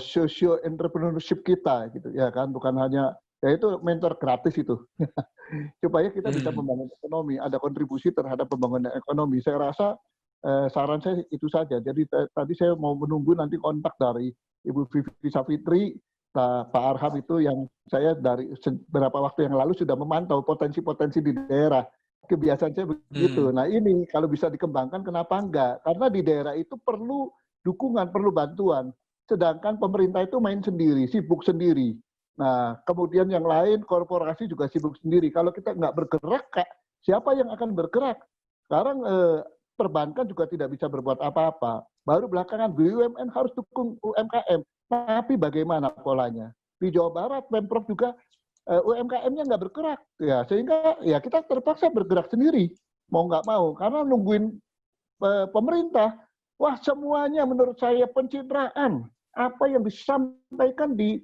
socio entrepreneurship kita gitu ya kan, bukan hanya ya itu mentor gratis itu supaya kita bisa membangun ekonomi, ada kontribusi terhadap pembangunan ekonomi. Saya rasa saran saya itu saja. Jadi tadi saya mau menunggu nanti kontak dari Ibu Vivi Savitri, Pak Arham itu yang saya dari beberapa waktu yang lalu sudah memantau potensi-potensi di daerah. Kebiasaan saya begitu. Nah ini kalau bisa dikembangkan kenapa enggak? Karena di daerah itu perlu dukungan, perlu bantuan. Sedangkan pemerintah itu main sendiri, sibuk sendiri. Nah kemudian yang lain korporasi juga sibuk sendiri. Kalau kita nggak bergerak, Kak, siapa yang akan bergerak? Sekarang perbankan juga tidak bisa berbuat apa-apa. Baru belakangan BUMN harus dukung UMKM. Tapi bagaimana polanya? Di Jawa Barat, Pemprov juga UMKM-nya nggak bergerak, ya sehingga ya kita terpaksa bergerak sendiri, mau nggak mau, karena nungguin pemerintah. Wah semuanya menurut saya pencitraan. Apa yang disampaikan di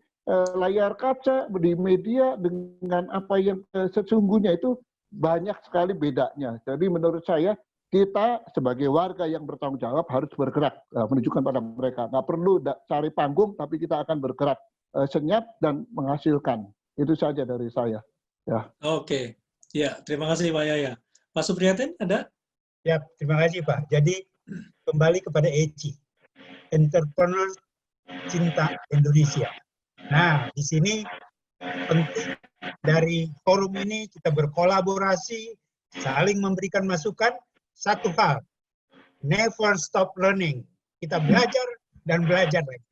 layar kaca, di media dengan apa yang sesungguhnya itu banyak sekali bedanya. Jadi menurut saya kita sebagai warga yang bertanggung jawab harus bergerak, menunjukkan pada mereka. Nggak perlu cari panggung, tapi kita akan bergerak senyap dan menghasilkan. Itu saja dari saya. Ya. Oke, ya terima kasih Pak Yaya. Pak Supriyatin ada? Ya, terima kasih Pak. Jadi kembali kepada ECI, Entrepreneur Cinta Indonesia. Nah, di sini penting dari forum ini kita berkolaborasi, saling memberikan masukan. Satu hal, never stop learning. Kita belajar dan belajar lagi.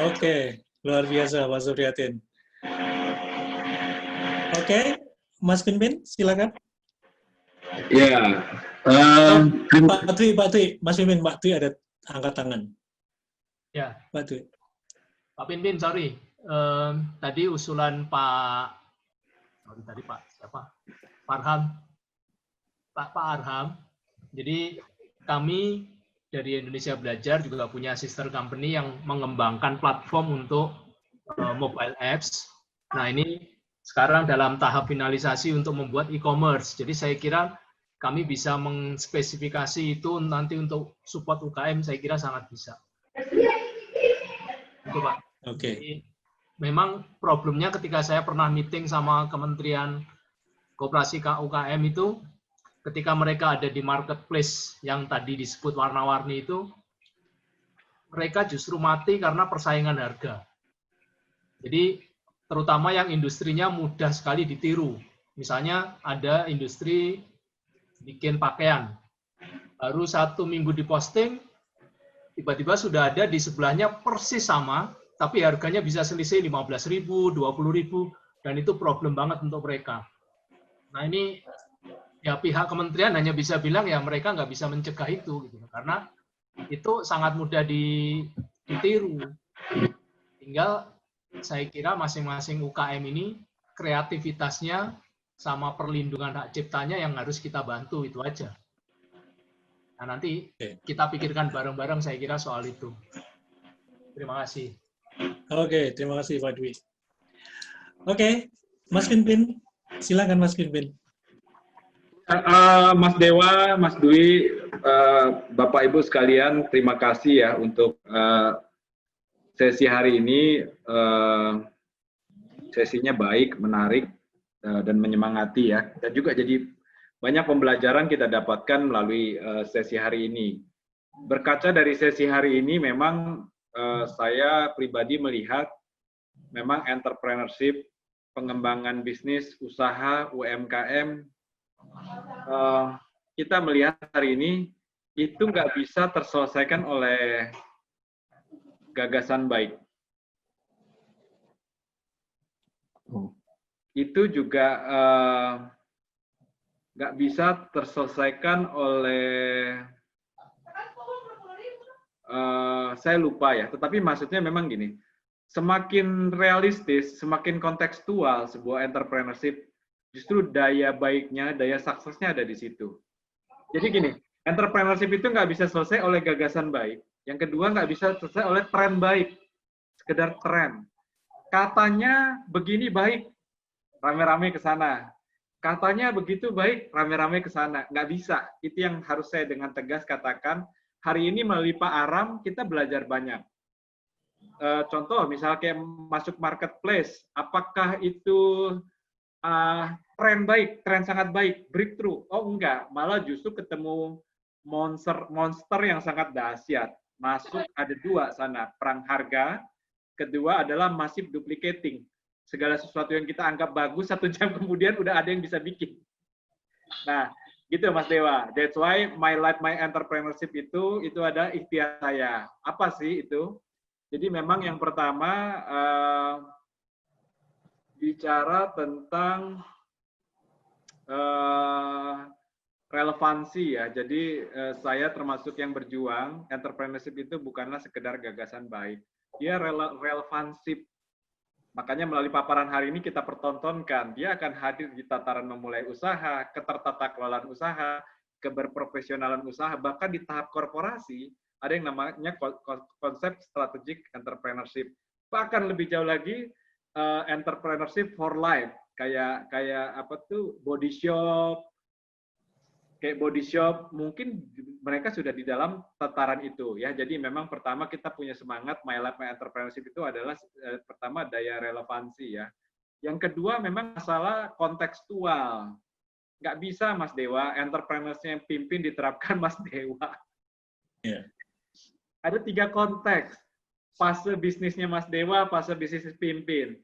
Oke, luar biasa Pak Supriyatin. Oke, Mas Pinpin, silakan. Ya, Pak Twi, Mas Pinpin, Pak Twi ada angkat tangan. Ya, Pak Twi. Pak Pinpin, sorry. Tadi usulan Pak siapa? Pak Arham. Jadi kami dari Indonesia Belajar juga punya sister company yang mengembangkan platform untuk mobile apps. Nah, ini sekarang dalam tahap finalisasi untuk membuat e-commerce. Jadi saya kira kami bisa mengspesifikasi itu nanti untuk support UKM, saya kira sangat bisa. Itu Pak. Oke. Jadi, memang problemnya ketika saya pernah meeting sama Kementerian Koperasi UKM itu, ketika mereka ada di marketplace yang tadi disebut warna-warni itu, mereka justru mati karena persaingan harga. Jadi terutama yang industrinya mudah sekali ditiru. Misalnya ada industri bikin pakaian, baru 1 minggu diposting, tiba-tiba sudah ada di sebelahnya persis sama, tapi harganya bisa selisih 15.000, 20.000, dan itu problem banget untuk mereka. Nah ini ya pihak kementerian hanya bisa bilang ya mereka nggak bisa mencegah itu, gitu. Karena itu sangat mudah ditiru. Tinggal saya kira masing-masing UKM ini kreativitasnya sama perlindungan hak ciptanya yang harus kita bantu, itu aja. Nah nanti kita pikirkan bareng-bareng saya kira soal itu. Terima kasih. Oke, terima kasih Pak Dwi. Oke, Mas Pinpin, silakan Mas Pinpin. Mas Dewa, Mas Dwi, Bapak Ibu sekalian, terima kasih ya untuk sesi hari ini. Sesinya baik, menarik, dan menyemangati ya. Dan juga jadi banyak pembelajaran kita dapatkan melalui sesi hari ini. Berkaca dari sesi hari ini, memang saya pribadi melihat memang entrepreneurship, pengembangan bisnis, usaha, UMKM, kita melihat hari ini itu nggak bisa terselesaikan oleh gagasan baik. Itu juga nggak bisa terselesaikan oleh, saya lupa ya, tetapi maksudnya memang gini, semakin realistis, semakin kontekstual sebuah entrepreneurship, justru daya baiknya, daya suksesnya ada di situ. Jadi gini, entrepreneurship itu nggak bisa selesai oleh gagasan baik. Yang kedua, nggak bisa selesai oleh tren baik, sekedar tren. Katanya begini baik, rame-rame ke sana. Katanya begitu baik, rame-rame ke sana. Nggak bisa. Itu yang harus saya dengan tegas katakan. Hari ini melalui Pak Aram, kita belajar banyak. Contoh, misalnya kayak masuk marketplace, apakah itu tren baik, tren sangat baik, breakthrough? Oh enggak, malah justru ketemu monster yang sangat dahsyat. Masuk ada 2 sana, perang harga, kedua adalah massive duplicating. Segala sesuatu yang kita anggap bagus, 1 jam kemudian udah ada yang bisa bikin. Nah, gitu Mas Dewa. That's why my life, my entrepreneurship itu ada ikhtiar saya. Apa sih itu? Jadi memang yang pertama, bicara tentang relevansi ya. Jadi saya termasuk yang berjuang, entrepreneurship itu bukanlah sekedar gagasan baik. Dia relevansi. Makanya melalui paparan hari ini kita pertontonkan, dia akan hadir di tataran memulai usaha, ketertata kelolaan usaha, keberprofesionalan usaha, bahkan di tahap korporasi, ada yang namanya konsep strategic entrepreneurship. Bahkan lebih jauh lagi, entrepreneurship for life, kayak apa tuh, body shop, kayak body shop, mungkin mereka sudah di dalam tataran itu ya. Jadi memang pertama kita punya semangat My Life My Entrepreneurship itu adalah pertama daya relevansi ya. Yang kedua memang masalah kontekstual. Nggak bisa Mas Dewa, entrepreneurs-nya yang pimpin diterapkan Mas Dewa. Yeah. Ada 3 konteks. Fase bisnisnya Mas Dewa, fase bisnis pimpin.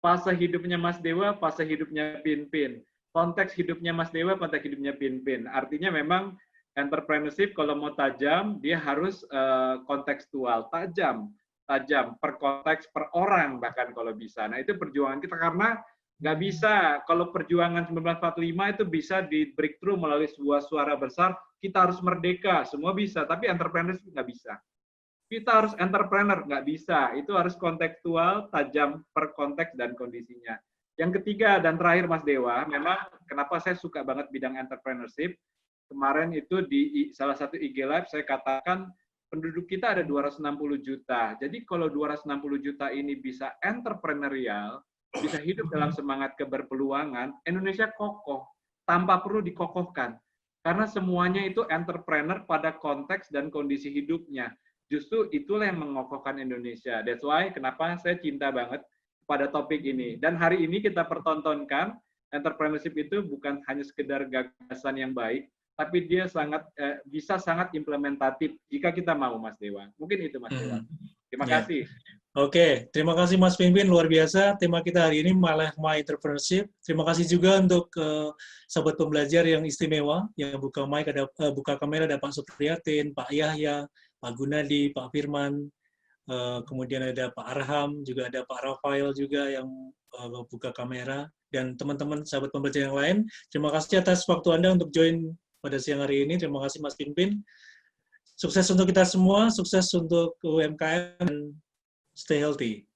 Fase hidupnya Mas Dewa, fase hidupnya pimpin. Konteks hidupnya Mas Dewa, konteks hidupnya pimpin. Artinya memang entrepreneurship kalau mau tajam, dia harus kontekstual, tajam per konteks, per orang bahkan kalau bisa. Nah itu perjuangan kita karena nggak bisa, kalau perjuangan 1945 itu bisa di breakthrough melalui sebuah suara besar, kita harus merdeka, semua bisa, tapi entrepreneurship nggak bisa. Kita harus entrepreneur, nggak bisa. Itu harus kontekstual, tajam per konteks dan kondisinya. Yang ketiga dan terakhir Mas Dewa, memang kenapa saya suka banget bidang entrepreneurship, kemarin itu di salah satu IG Live saya katakan penduduk kita ada 260 juta. Jadi kalau 260 juta ini bisa entrepreneurial, bisa hidup dalam semangat keberpeluangan, Indonesia kokoh, tanpa perlu dikokohkan. Karena semuanya itu entrepreneur pada konteks dan kondisi hidupnya. Justru itulah yang mengokohkan Indonesia. That's why kenapa saya cinta banget pada topik ini. Dan hari ini kita pertontonkan entrepreneurship itu bukan hanya sekedar gagasan yang baik, tapi dia bisa sangat implementatif jika kita mau, Mas Dewa. Mungkin itu, Mas Dewa. Terima kasih. Oke, terima kasih Mas Pimpin, luar biasa. Tema kita hari ini My Life My Entrepreneurship. Terima kasih juga untuk sahabat pembelajar yang istimewa, yang buka mic, buka kamera, ada Pak Supriyatin, Pak Yahya, Pak Gunadi, Pak Firman, kemudian ada Pak Arham, juga ada Pak Rafael juga yang buka kamera, dan teman-teman sahabat pembelajar yang lain. Terima kasih atas waktu Anda untuk join pada siang hari ini. Terima kasih Mas Pimpin. Sukses untuk kita semua, sukses untuk UMKM, dan stay healthy.